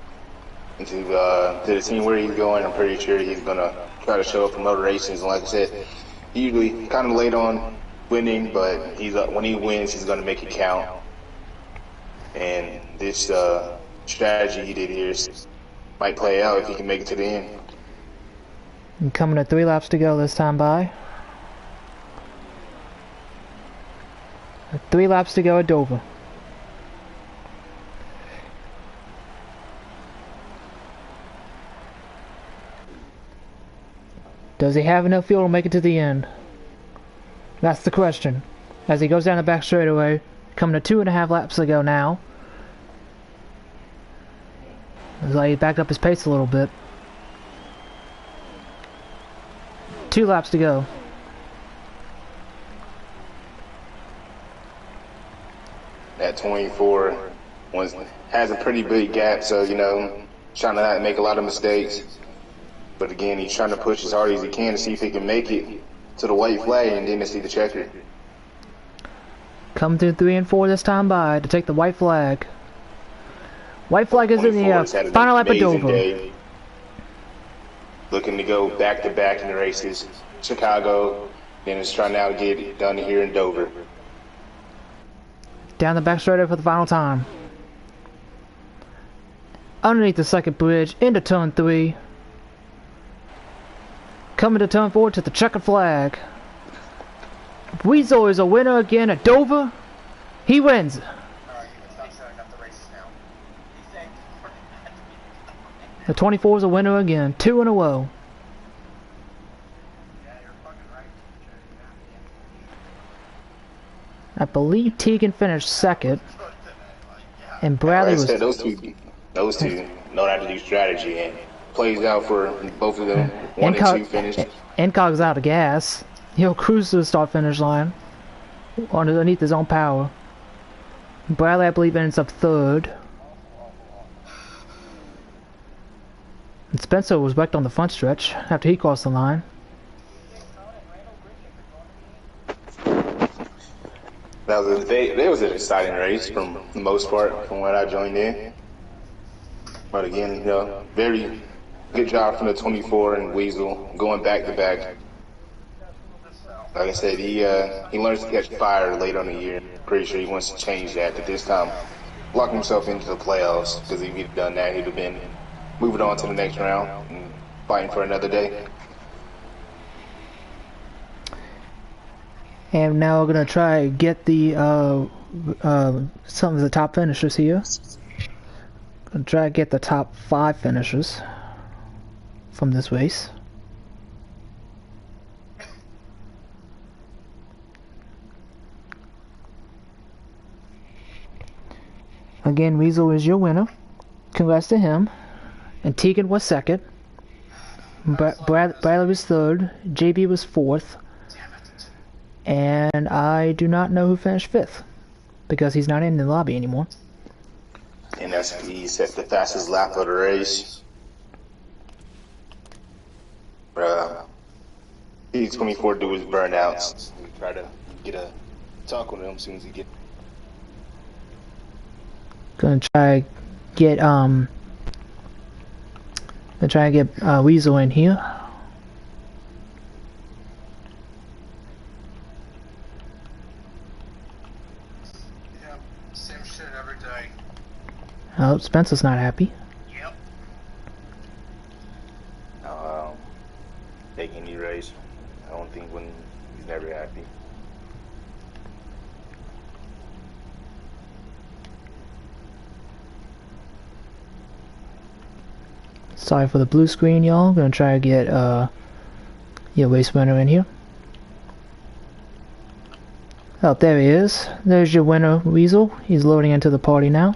[SPEAKER 4] into to the team where he's going. I'm pretty sure he's going to try to show up for motor races. And like I said, usually kind of late on winning, but he's when he wins, he's going to make it count. And this strategy he did here might play out if he can make it to the end.
[SPEAKER 1] And coming to 3 laps to go this time by. 3 laps to go at Dover. Does he have enough fuel to make it to the end? That's the question. As he goes down the back straightaway, coming to 2.5 laps to go now. Looks like he backed up his pace a little bit. 2 laps to go.
[SPEAKER 4] That 24 has a pretty big gap, so, you know, trying to not make a lot of mistakes. But again, he's trying to push as hard as he can to see if he can make it to the white flag and then to see the checker.
[SPEAKER 1] Come through 3 and 4 this time by to take the white flag. White flag is in the final lap of Dover. Day.
[SPEAKER 4] Looking to go back-to-back in the races. Chicago, then is trying now to get it done here in Dover.
[SPEAKER 1] Down the back straightaway for the final time. Underneath the second bridge, into turn 3. Coming to turn 4 to the checkered flag. Weasel is a winner again at Dover. He wins. The 24 is a winner again, 2 in a row. I believe Tegan finished second, and Bradley was.
[SPEAKER 4] Those two know how to do strategy, and plays out for both of them. One and
[SPEAKER 1] Incog,
[SPEAKER 4] two finished.
[SPEAKER 1] Incog's out of gas. He'll cruise to the start-finish line underneath his own power. Bradley, I believe, ends up third. And Spencer was wrecked on the front stretch after he crossed the line.
[SPEAKER 4] That was an exciting race from the most part, from when I joined in. But again, you know, very good job from the 24 and Weasel going back to back. Like I said, he learns to catch fire late on the year. Pretty sure he wants to change that, but this time lock himself into the playoffs, because if he'd done that, he'd have been moving on to the next round and fighting for another day.
[SPEAKER 1] And now we're gonna try to get the some of the top finishers here. Gonna try to get the top 5 finishers from this race. Again, Weasel is your winner. Congrats to him. And Tegan was second. Bradley was third. JB was fourth. And I do not know who finished 5th, because he's not in the lobby anymore.
[SPEAKER 4] And SP set the fastest lap of the race. T24 do his burnouts. We try to get a talk with him as soon as he gets.
[SPEAKER 1] Gonna try get Weasel in here. Oh, Spencer's not happy.
[SPEAKER 4] Yep. Take any race. I don't think when he's never happy.
[SPEAKER 1] Sorry for the blue screen, y'all. Gonna try to get your race winner in here. Oh, there he is. There's your winner, Weasel. He's loading into the party now.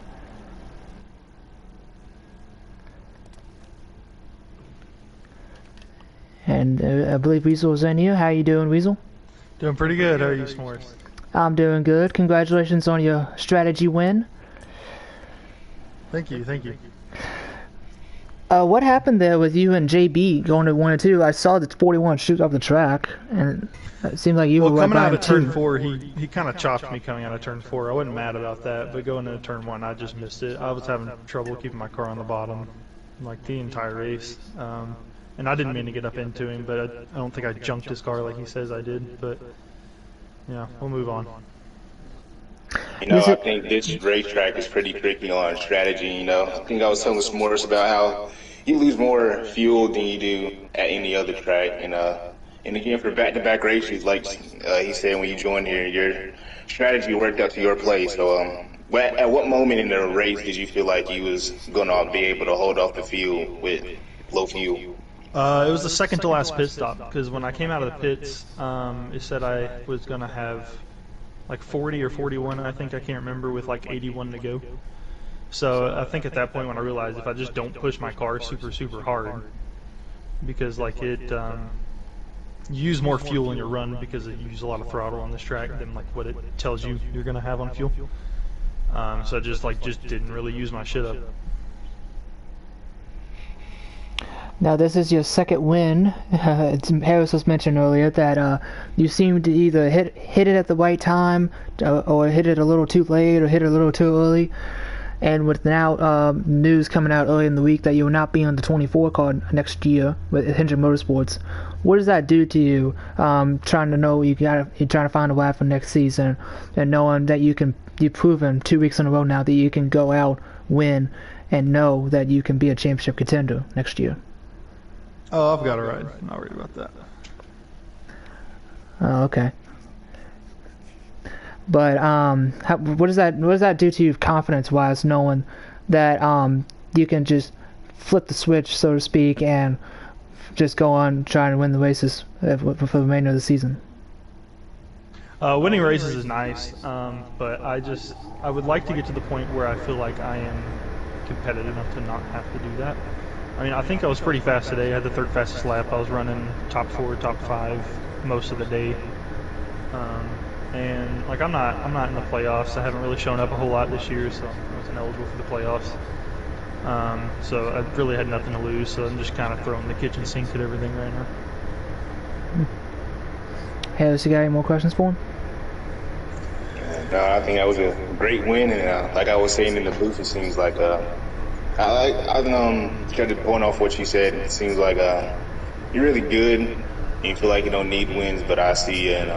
[SPEAKER 1] And I believe Weasel is in here. How you doing, Weasel?
[SPEAKER 5] Doing pretty good. How are you, S'mores?
[SPEAKER 1] I'm doing good. Congratulations on your strategy win.
[SPEAKER 5] Thank you, thank you.
[SPEAKER 1] What happened there with you and JB going to 1 and 2? I saw the 41 shoot off the track, and it seemed like you were right
[SPEAKER 5] coming out
[SPEAKER 1] behind
[SPEAKER 5] of turn
[SPEAKER 1] 2.
[SPEAKER 5] 4, he kind of chopped me coming out of turn 4. I wasn't mad about that, but going into turn 1, I just missed it. I was having trouble keeping my car on the bottom, like the entire race. And I didn't mean to get up into him, but I don't think I junked his car like he says I did. But yeah, we'll move on.
[SPEAKER 4] You know, I think this racetrack is pretty tricky on strategy, you know. I think I was telling S'mores about how you lose more fuel than you do at any other track. And again, for back-to-back races, like he said when you joined here, your strategy worked out to your play. So at what moment in the race did you feel like you was going to be able to hold off the field with low fuel?
[SPEAKER 5] It was the second to last pit stop, because when I came out of the pits, it said I was going to have like 40 or 41, I think, I can't remember, with like 81 to go. So I think at that point when I realized if I just don't push my car super hard, because like it, you use more fuel in your run because you use a lot of throttle on this track than like what it tells you you're going to have on fuel. So I just didn't really use my shit up.
[SPEAKER 1] Now this is your second win. Harris was mentioned earlier that you seem to either hit it at the right time, or hit it a little too late, or hit it a little too early. And with now news coming out early in the week that you will not be on the 24 car next year with Hendrick Motorsports, what does that do to you? Trying to know you're trying to find a ride for next season, and knowing that you've proven 2 weeks in a row now that you can go out, win, and know that you can be a championship contender next year.
[SPEAKER 5] Oh, I've got a ride. I'm not worried about that.
[SPEAKER 1] Oh, okay. But what does that do to you confidence-wise, knowing that you can just flip the switch, so to speak, and just go on trying to win the races for the remainder of the season?
[SPEAKER 5] Winning races is nice, but I would like to get to the point where I feel like I am competitive enough to not have to do that. I mean, I think I was pretty fast today. I had the third fastest lap. I was running top 4, top 5 most of the day. And like I'm not in the playoffs. I haven't really shown up a whole lot this year, so I wasn't eligible for the playoffs. So I really had nothing to lose. So I'm just kind of throwing the kitchen sink at everything right now.
[SPEAKER 1] Hey, has you got any more questions for him?
[SPEAKER 4] No, I think that was a great win, and like I was saying in the booth, it seems like I tried to point off what you said. It seems like you're really good, and you feel like you don't need wins, but I see and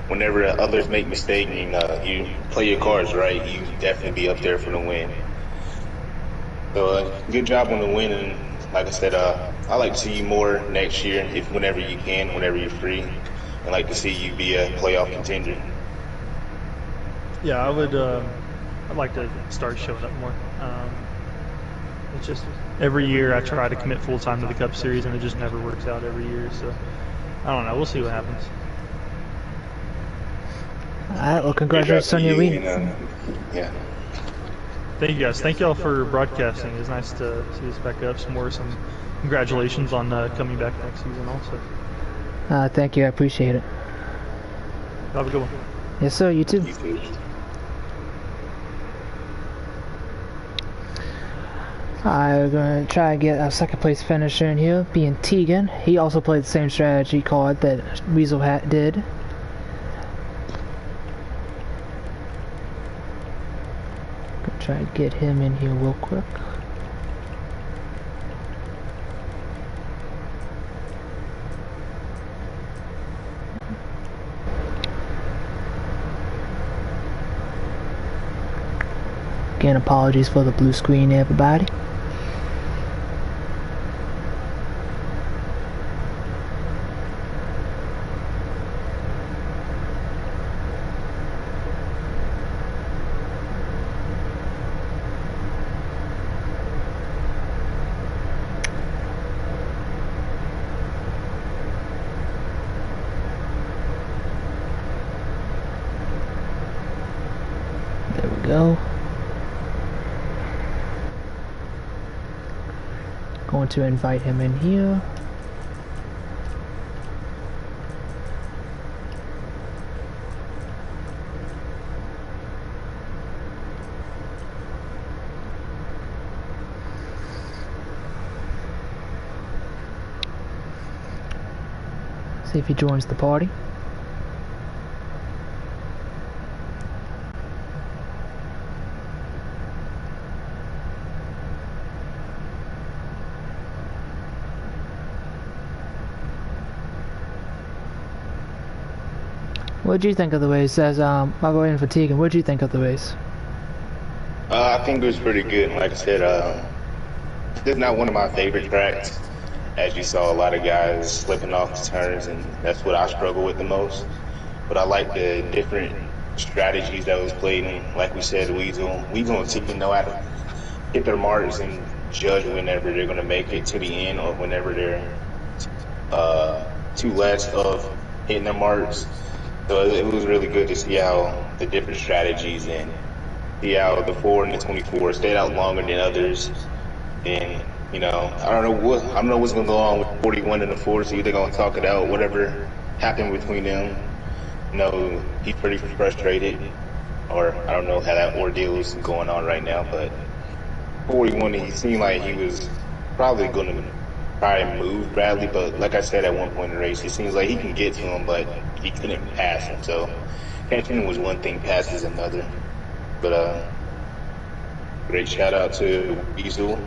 [SPEAKER 4] whenever others make mistakes and you play your cards right, you definitely be up there for the win. So good job on the win, and like I said, I like to see you more next year, if whenever you can, whenever you're free. I'd like to see you be a playoff contender.
[SPEAKER 5] Yeah, I would. I'd like to start showing up more. It's just every year I try to commit full time to the Cup Series, and it just never works out every year. So I don't know. We'll see what happens.
[SPEAKER 1] Alright, well, congratulations on your win.
[SPEAKER 4] Yeah.
[SPEAKER 5] Thank you guys. Thank y'all for broadcasting. It's nice to see us back up. Some congratulations on coming back next season also.
[SPEAKER 1] Thank you, I appreciate it.
[SPEAKER 5] Have a good one.
[SPEAKER 1] Yes, sir, you too.
[SPEAKER 4] You too.
[SPEAKER 1] I'm gonna try to get a second place finisher in here, being Tegan. He also played the same strategy card that Weasel Hat did. Gonna try to get him in here real quick. Again, apologies for the blue screen, everybody. There we go. Going to invite him in here. See if he joins the party. What did you think of the race? As I'll go in for Tegan. What did you think of the race?
[SPEAKER 4] I think it was pretty good. Like I said, this is not one of my favorite tracks. As you saw, a lot of guys slipping off the turns, and that's what I struggle with the most. But I like the different strategies that was played. And like we said, Weasel and Tegan know how to hit their marks and judge whenever they're going to make it to the end or whenever they're too less of hitting their marks. So it was really good to see how the different strategies and see how the 4 and the 24 stayed out longer than others. And I don't know what's going to go on with 41 and the 4. So they're going to talk it out, whatever happened between them. He's pretty frustrated, or I don't know how that ordeal is going on right now. But 41, he seemed like he was probably going to try and move Bradley, but like I said at one point in the race, it seems like he can get to him, but he couldn't pass him. So catching him was one thing, pass is another. But great shout out to Weasel.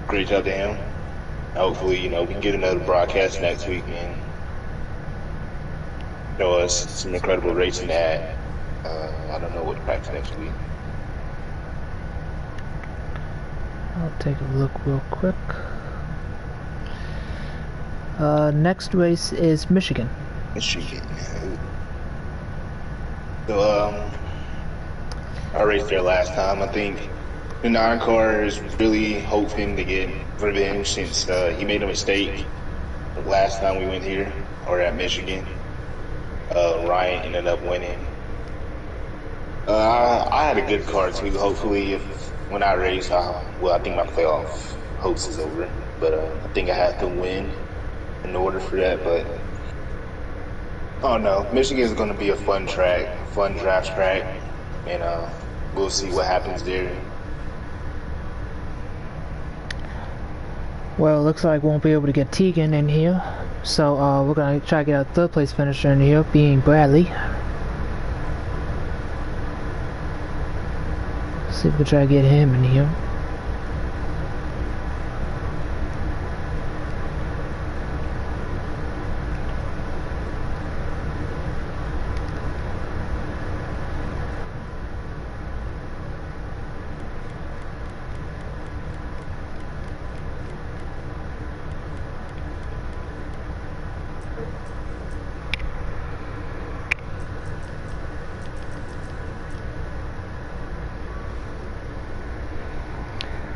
[SPEAKER 4] Great job to him. Hopefully, we can get another broadcast next week and show us some incredible racing at I don't know what tracks next week.
[SPEAKER 1] I'll take a look real quick. Next race is Michigan.
[SPEAKER 4] So, I raced there last time. I think the 9 car is really hoping to get revenge since he made a mistake the last time we went here, or at Michigan. Ryan ended up winning. I had a good car too. Hopefully, if when I race, I think my playoff hopes is over. But I think I have to win in order for that. But oh no, Michigan is going to be a fun track, fun draft track, and we'll see what happens there.
[SPEAKER 1] Well, it looks like we won't be able to get Tegan in here, so we're gonna try to get a third place finisher in here, being Bradley. See if we can try to get him in here.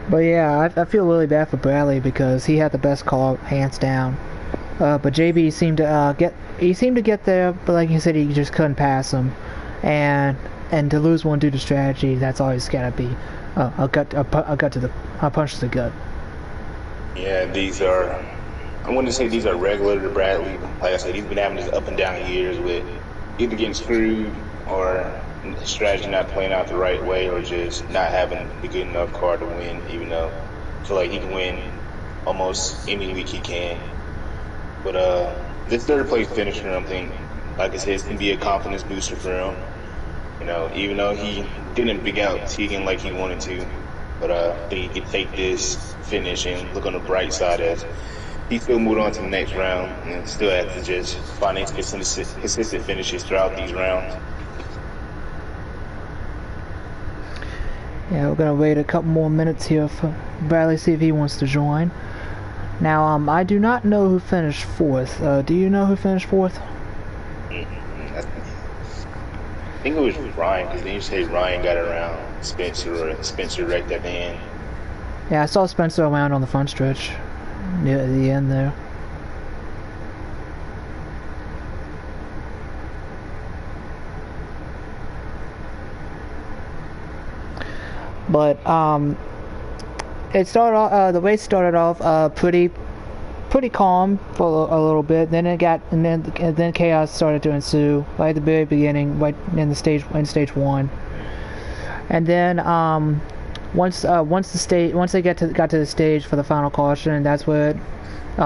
[SPEAKER 1] But yeah, I feel really bad for Bradley because he had the best car, hands down. But JB seemed to get there, but like you said, he just couldn't pass him, and to lose one due to strategy, that's always gotta be a punch to the gut.
[SPEAKER 4] Yeah, I wouldn't say these are regular to Bradley. Like I said, he's been having these up and down years with either getting screwed or strategy not playing out the right way or just not having the good enough car to win, even though I feel like he can win almost any week he can. But this third place finisher, I think, like I said, it's going to be a confidence booster for him. You know, even though he didn't big out Tegan like he wanted to, but I think he could take this finish and look on the bright side as he still moved on to the next round and still has to just find consistent finishes throughout these rounds.
[SPEAKER 1] Yeah, we're gonna wait a couple more minutes here for Bradley, see if he wants to join. Now, I do not know who finished fourth. Do you know who finished fourth?
[SPEAKER 4] I think it was Ryan, because then you say Ryan got around Spencer, or Spencer wrecked at the end.
[SPEAKER 1] Yeah, I saw Spencer around on the front stretch near the end there. But it started off, the race started off pretty calm for a little bit. Then then chaos started to ensue right at the very beginning, right in stage one. And then once they got to the stage for the final caution, that's where it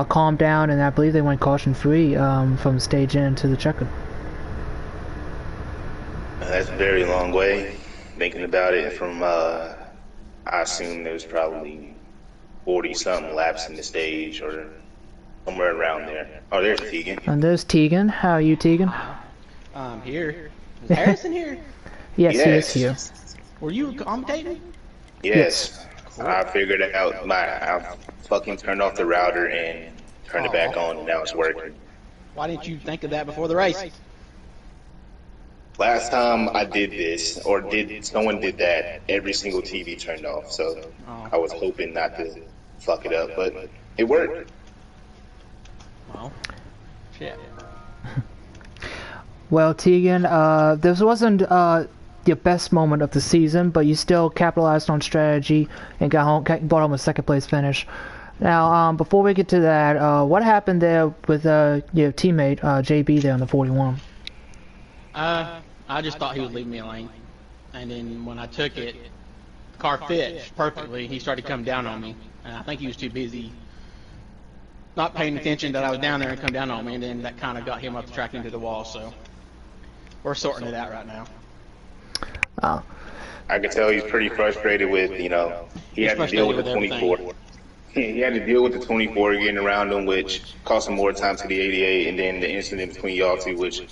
[SPEAKER 1] calmed down, and I believe they went caution free from stage end to the checker.
[SPEAKER 4] That's a very long way. Thinking about it from, I assume there was probably 40-something laps in the stage or somewhere around there. Oh, there's Tegan.
[SPEAKER 1] And there's Tegan. How are you, Tegan?
[SPEAKER 6] I'm here. Is Harrison here?
[SPEAKER 1] Yes, he is here.
[SPEAKER 6] Were you commentating?
[SPEAKER 4] Yes. Cool. I figured it out. I fucking turned off the router and turned it back on, and now it's working.
[SPEAKER 6] Why didn't you think of that before the race?
[SPEAKER 4] Last time I did this, or someone did that, every single TV turned off, so I was hoping not to fuck it up, but it worked.
[SPEAKER 6] Well, shit.
[SPEAKER 1] Well, Tegan, this wasn't your best moment of the season, but you still capitalized on strategy and brought home a second place finish. Now, before we get to that, what happened there with your teammate JB there on the 41?
[SPEAKER 6] I just thought he would leave me a lane, and then when I took it, the car fit perfectly. He started coming down on me, and I think he was too busy not paying attention that I was down there and come down on me, and then that kind of got him up the track into the wall. So we're sorting it out right now.
[SPEAKER 1] Oh.
[SPEAKER 4] I could tell he's pretty frustrated with, he had to deal with the 24. He had to deal with the 24 getting around him, which cost him more time to the 88, and then the incident between y'all two, which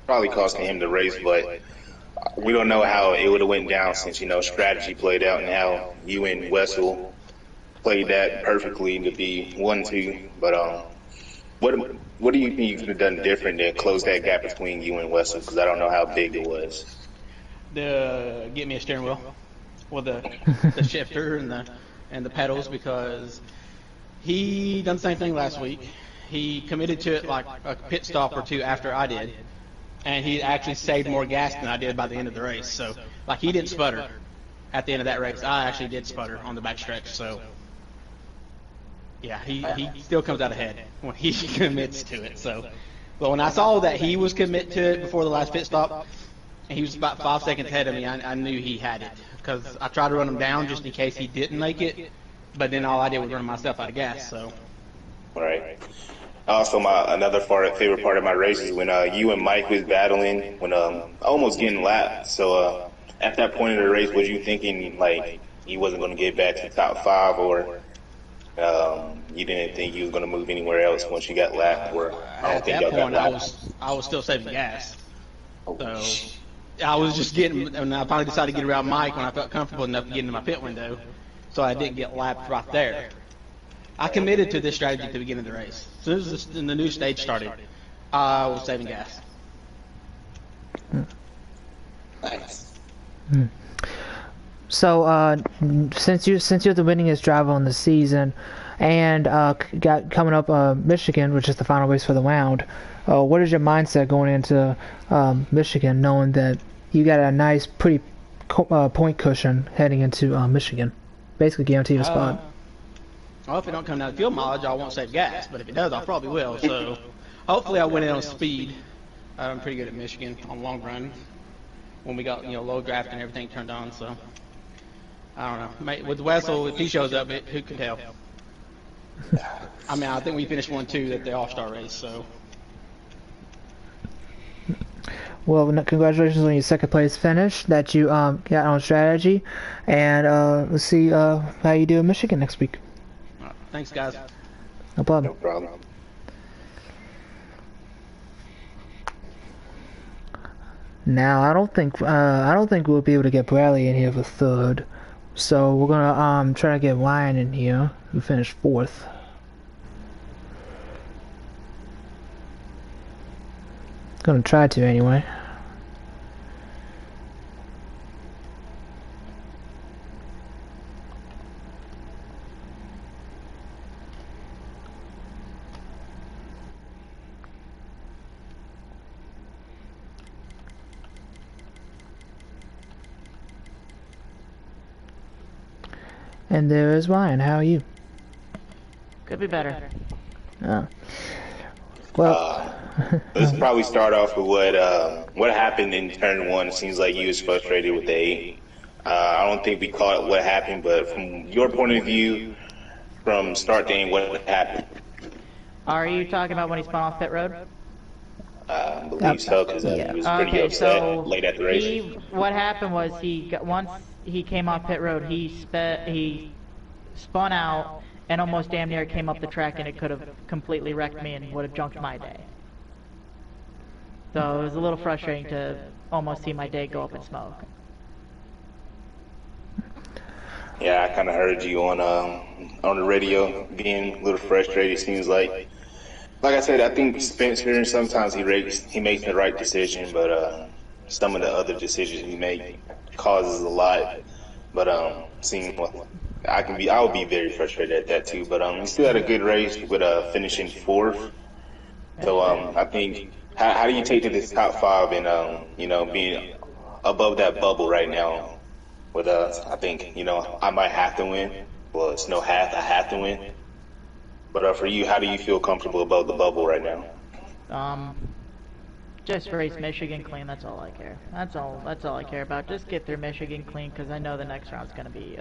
[SPEAKER 4] probably costing him the race, but we don't know how it would have went down since, strategy played out and how you and Wessel played that perfectly to be 1-2. But what do you think you could have done different to close that gap between you and Wessel? Because I don't know how big it was.
[SPEAKER 6] Get me a steering wheel with the shifter and the pedals, because he done the same thing last week. He committed to it like a pit stop or two after I did, and he actually saved more gas than I did by the end of the race. So, like, he didn't sputter. at the end of that race, I actually did sputter on the backstretch. So yeah, he still comes out ahead when he commits to it. So, but when I saw that he was committed to it before the last pit stop, and he was about 5 seconds ahead of me, I knew he had it because I tried to run him down just in case he didn't make it. But then all I did was run myself out of gas. So.
[SPEAKER 4] Right. Also, another favorite part of my race is when you and Mike was battling, when almost getting lapped. So at that point in the race, was you thinking like he wasn't going to get back to top 5, or you didn't think he was going to move anywhere else once you got lapped? Or I don't think
[SPEAKER 6] at that
[SPEAKER 4] y'all
[SPEAKER 6] point,
[SPEAKER 4] got lapped.
[SPEAKER 6] I was still saving gas. So I was just getting, and I finally decided to get around Mike when I felt comfortable enough to get into my pit window, so I didn't get lapped right there. I committed to this strategy at the beginning of the race. As soon as the new stage started, I was saving gas.
[SPEAKER 4] Nice.
[SPEAKER 1] So, since you're the winningest driver on the season, and got coming up Michigan, which is the final race for the round, what is your mindset going into Michigan, knowing that you got a nice, pretty point cushion heading into Michigan, basically guaranteed a spot?
[SPEAKER 6] Well, if it don't come down to fuel mileage, I won't save gas. But if it does, I probably will. So hopefully, I'll win it on speed. I'm pretty good at Michigan on long run. When we got low draft and everything turned on, so I don't know. With Wessel, if he shows up, who can tell? I mean, I think we finished 1-2 at the All-Star race. So.
[SPEAKER 1] Well, congratulations on your second place finish that you got on strategy, and let's see how you do in Michigan next week.
[SPEAKER 6] Thanks, guys.
[SPEAKER 1] No problem.
[SPEAKER 4] No problem.
[SPEAKER 1] Now I don't think we'll be able to get Bradley in here for third, so we're gonna try to get Ryan in here, who finished 4th. Gonna try to anyway. And there is Ryan. How are you?
[SPEAKER 3] Could be better.
[SPEAKER 1] Oh. Well,
[SPEAKER 4] let's probably start off with what happened in turn 1. It seems like you was frustrated with the 8. I don't think we caught what happened, but from your point of view, from start to end, what happened?
[SPEAKER 3] Are you talking about when he spun off pit road?
[SPEAKER 4] I believe so, because he was pretty upset late at the race.
[SPEAKER 3] What happened was once he came off pit road, he spun out and almost damn near came up the track, and it could have completely wrecked me and would have junked my day. So it was a little frustrating to almost see my day go up in smoke.
[SPEAKER 4] Yeah, I kind of heard you on the radio being a little frustrated. Seems like I said, I think Spencer sometimes he makes the right decision, but some of the other decisions he makes causes a lot. But I would be very frustrated at that too. But we still had a good race with finishing 4th. So I think how do you take to this top 5 and being above that bubble right now? With I think I might have to win. Well, it's no half. I have to win. But for you, how do you feel comfortable above the bubble right now?
[SPEAKER 3] Just race Michigan clean. That's all I care. That's all I care about. Just get through Michigan clean, because I know the next round's gonna be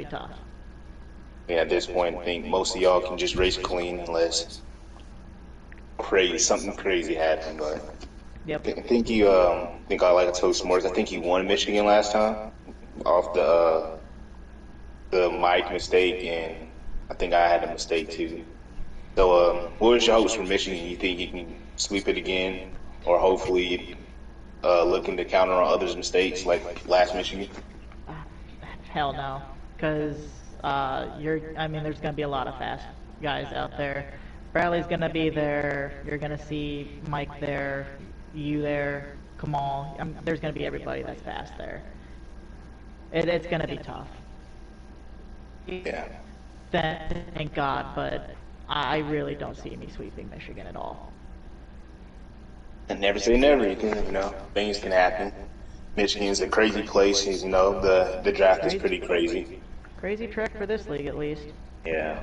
[SPEAKER 3] tough.
[SPEAKER 4] Yeah, at this point, I think most of y'all can just race clean unless something crazy happens. But
[SPEAKER 3] yep.
[SPEAKER 4] I think I like to toast s'mores. I think you won Michigan last time off the mic mistake, and I think I had a mistake too. So, what was your hopes for Michigan? You think you can sweep it again, or hopefully looking to counter on others' mistakes like last Michigan?
[SPEAKER 3] Hell no, because there's gonna be a lot of fast guys out there. Bradley's gonna be there. You're gonna see Mike there, you there, Kamal. There's gonna be everybody that's fast there. It's gonna be tough.
[SPEAKER 4] Yeah.
[SPEAKER 3] Thank God, but I really don't see me sweeping Michigan at all.
[SPEAKER 4] And never say never. Things can happen. Michigan's a crazy place. You know, the draft is pretty crazy.
[SPEAKER 1] Crazy track for this league, at least.
[SPEAKER 4] Yeah.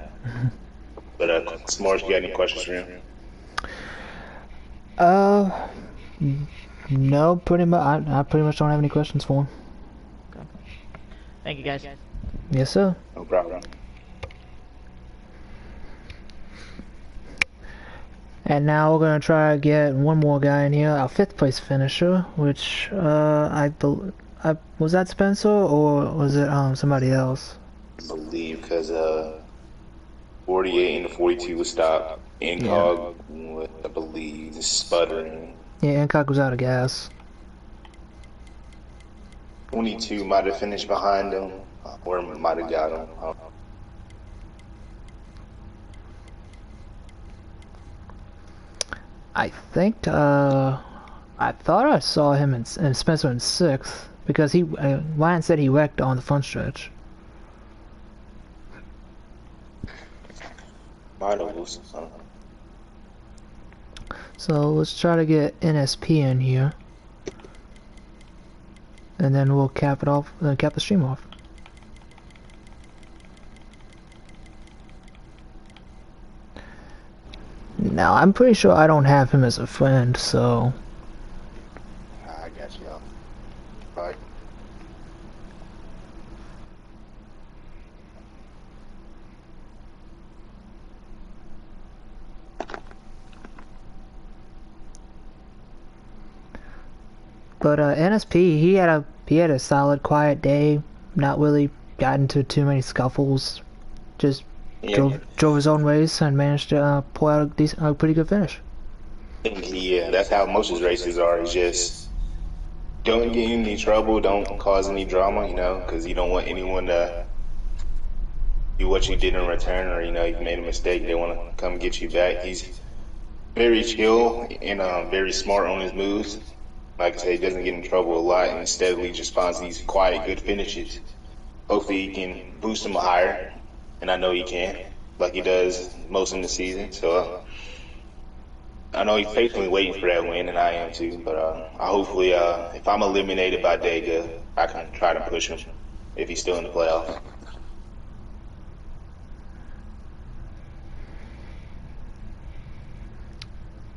[SPEAKER 4] But S'mores, you got any questions for him?
[SPEAKER 1] Uh, no, pretty much. I pretty much don't have any questions for him. Thank you, guys. Yes, sir.
[SPEAKER 4] No problem.
[SPEAKER 1] And now we're gonna try to get one more guy in here, our 5th place finisher, which was that Spencer or was it somebody else?
[SPEAKER 4] I believe because 48 and 42 was stopped. Incog, I believe, sputtering.
[SPEAKER 1] Yeah, Incog was out of gas.
[SPEAKER 4] 22 might have finished behind him, or might have got him.
[SPEAKER 1] I think I thought I saw him and Spencer in 6th because Ryan said he wrecked on the front stretch.
[SPEAKER 4] Might have was.
[SPEAKER 1] So let's try to get NSP in here, and then we'll cap it off, cap the stream off. Now I'm pretty sure I don't have him as a friend, so.
[SPEAKER 4] I got you. Bye.
[SPEAKER 1] But NSP, he had a solid, quiet day. Not really got into too many scuffles. Just drove his own race and managed to pull out a pretty good finish.
[SPEAKER 4] Yeah, that's how most of his races are. Is just don't get in any trouble, don't cause any drama, you know, because you don't want anyone to do what you did in return, or you know, you made a mistake, they want to come get you back. He's very chill and very smart on his moves. Like I say, he doesn't get in trouble a lot and steadily just finds these quiet, good finishes. Hopefully, he can boost him higher, and I know he can, like he does most in the season. So I know he's patiently waiting for that win, and I am too. But I hopefully, if I'm eliminated by Dega, I can try to push him if he's still in the playoffs.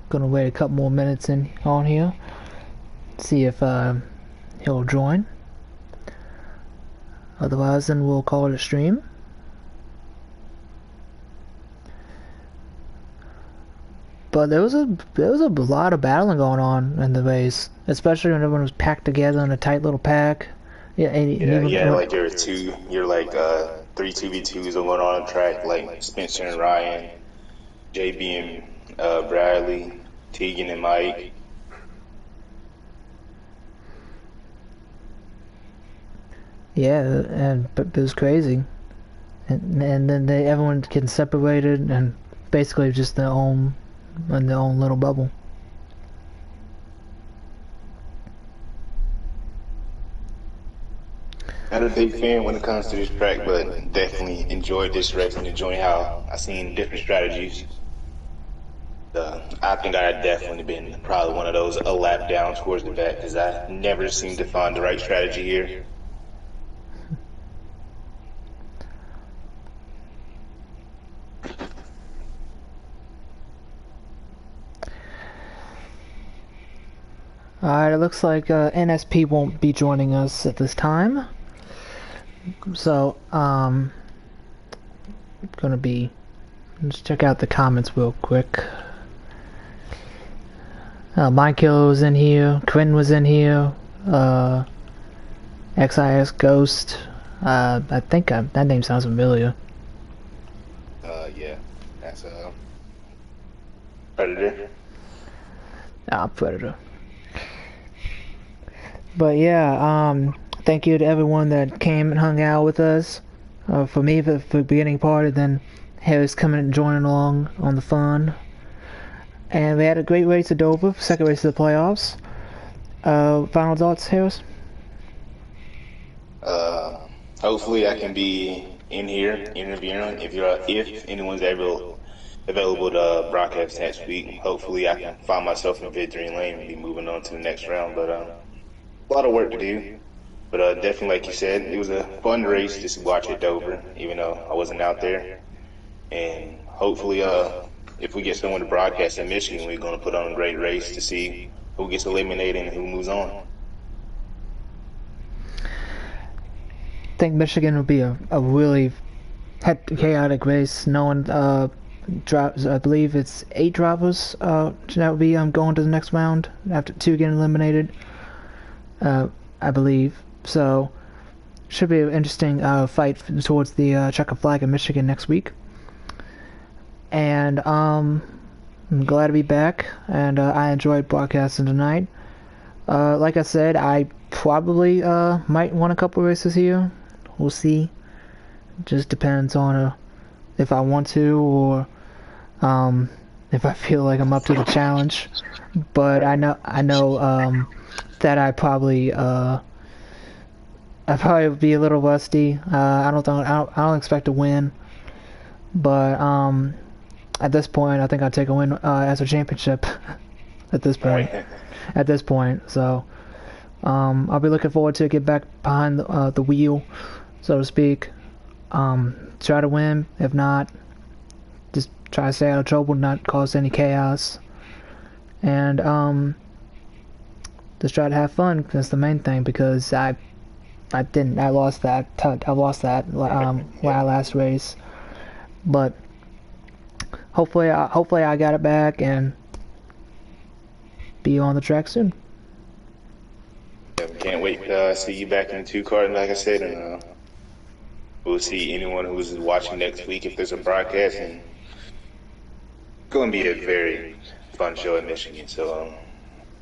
[SPEAKER 1] Gonna wait a couple more minutes on here, see if he'll join. Otherwise, then we'll call it a stream. But there was a lot of battling going on in the race, especially when everyone was packed together in a tight little pack.
[SPEAKER 4] Yeah, like there were three 2v2s going on the track, like Spencer and Ryan, JB and Bradley, Tegan and Mike.
[SPEAKER 1] Yeah, but it was crazy, and then everyone getting separated and basically just in their own little bubble.
[SPEAKER 4] Not a big fan when it comes to this track, but definitely enjoyed this race and enjoying how I seen different strategies. I think I had definitely been probably one of those a lap down towards the back because I never seemed to find the right strategy here.
[SPEAKER 1] Alright, it looks like NSP won't be joining us at this time. So, let's check out the comments real quick. Mindkill was in here, Quinn was in here, XIS Ghost, I think that name sounds familiar.
[SPEAKER 4] Yeah, that's Predator.
[SPEAKER 1] Predator. But yeah, thank you to everyone that came and hung out with us. For me, for the beginning part, and then Harris coming and joining along on the fun. And we had a great race at Dover, second race of the playoffs. Final thoughts, Harris?
[SPEAKER 4] Hopefully I can be in here interviewing if anyone's available to broadcast next week. Hopefully I can find myself in victory lane and be moving on to the next round. But a lot of work to do. But definitely, like you said, it was a fun race just to watch at Dover, even though I wasn't out there. And hopefully, if we get someone to broadcast in Michigan, we're going to put on a great race to see who gets eliminated and who moves on.
[SPEAKER 1] I think Michigan will be a really chaotic race. No one drives. I believe it's 8 drivers that will be going to the next round after 2 getting eliminated. I believe so. Should be an interesting fight towards the checker flag in Michigan next week. And I'm glad to be back. And I enjoyed broadcasting tonight. Like I said, I probably might win a couple races here. We'll see. Just depends on if I want to or if I feel like I'm up to the challenge. But I know that I'd probably be a little rusty. I don't expect to win. But at this point, I think I'd take a win as a championship. At this point, so I'll be looking forward to get back behind the wheel, so to speak. Try to win. If not, just try to stay out of trouble, not cause any chaos, and just try to have fun. That's the main thing, because I lost that last race, but hopefully I got it back and be on the track soon.
[SPEAKER 4] Can't wait to see you back in the 2 car, like I said, and we'll see anyone who's watching next week if there's a broadcast. And it's going to be a very fun show in Michigan, so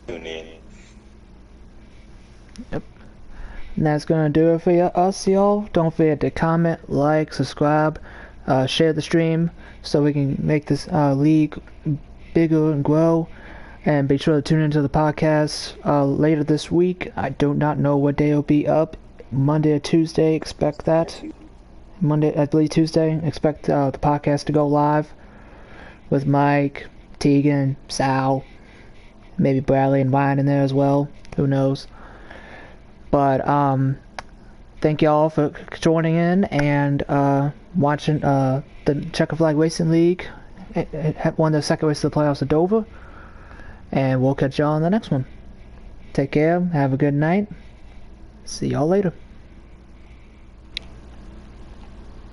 [SPEAKER 4] tune in.
[SPEAKER 1] Yep. And that's going to do it for us, y'all. Don't forget to comment, like, subscribe, share the stream so we can make this league bigger and grow. And be sure to tune into the podcast later this week. I do not know what day it'll be up. Monday or Tuesday, expect that. Monday, I believe Tuesday, expect the podcast to go live with Mike, Tegan, Sal, maybe Bradley and Ryan in there as well. Who knows? But thank y'all for joining in and watching the Checker Flag Racing League. It won the second race of the playoffs at Dover. And we'll catch y'all on the next one. Take care. Have a good night. See y'all later.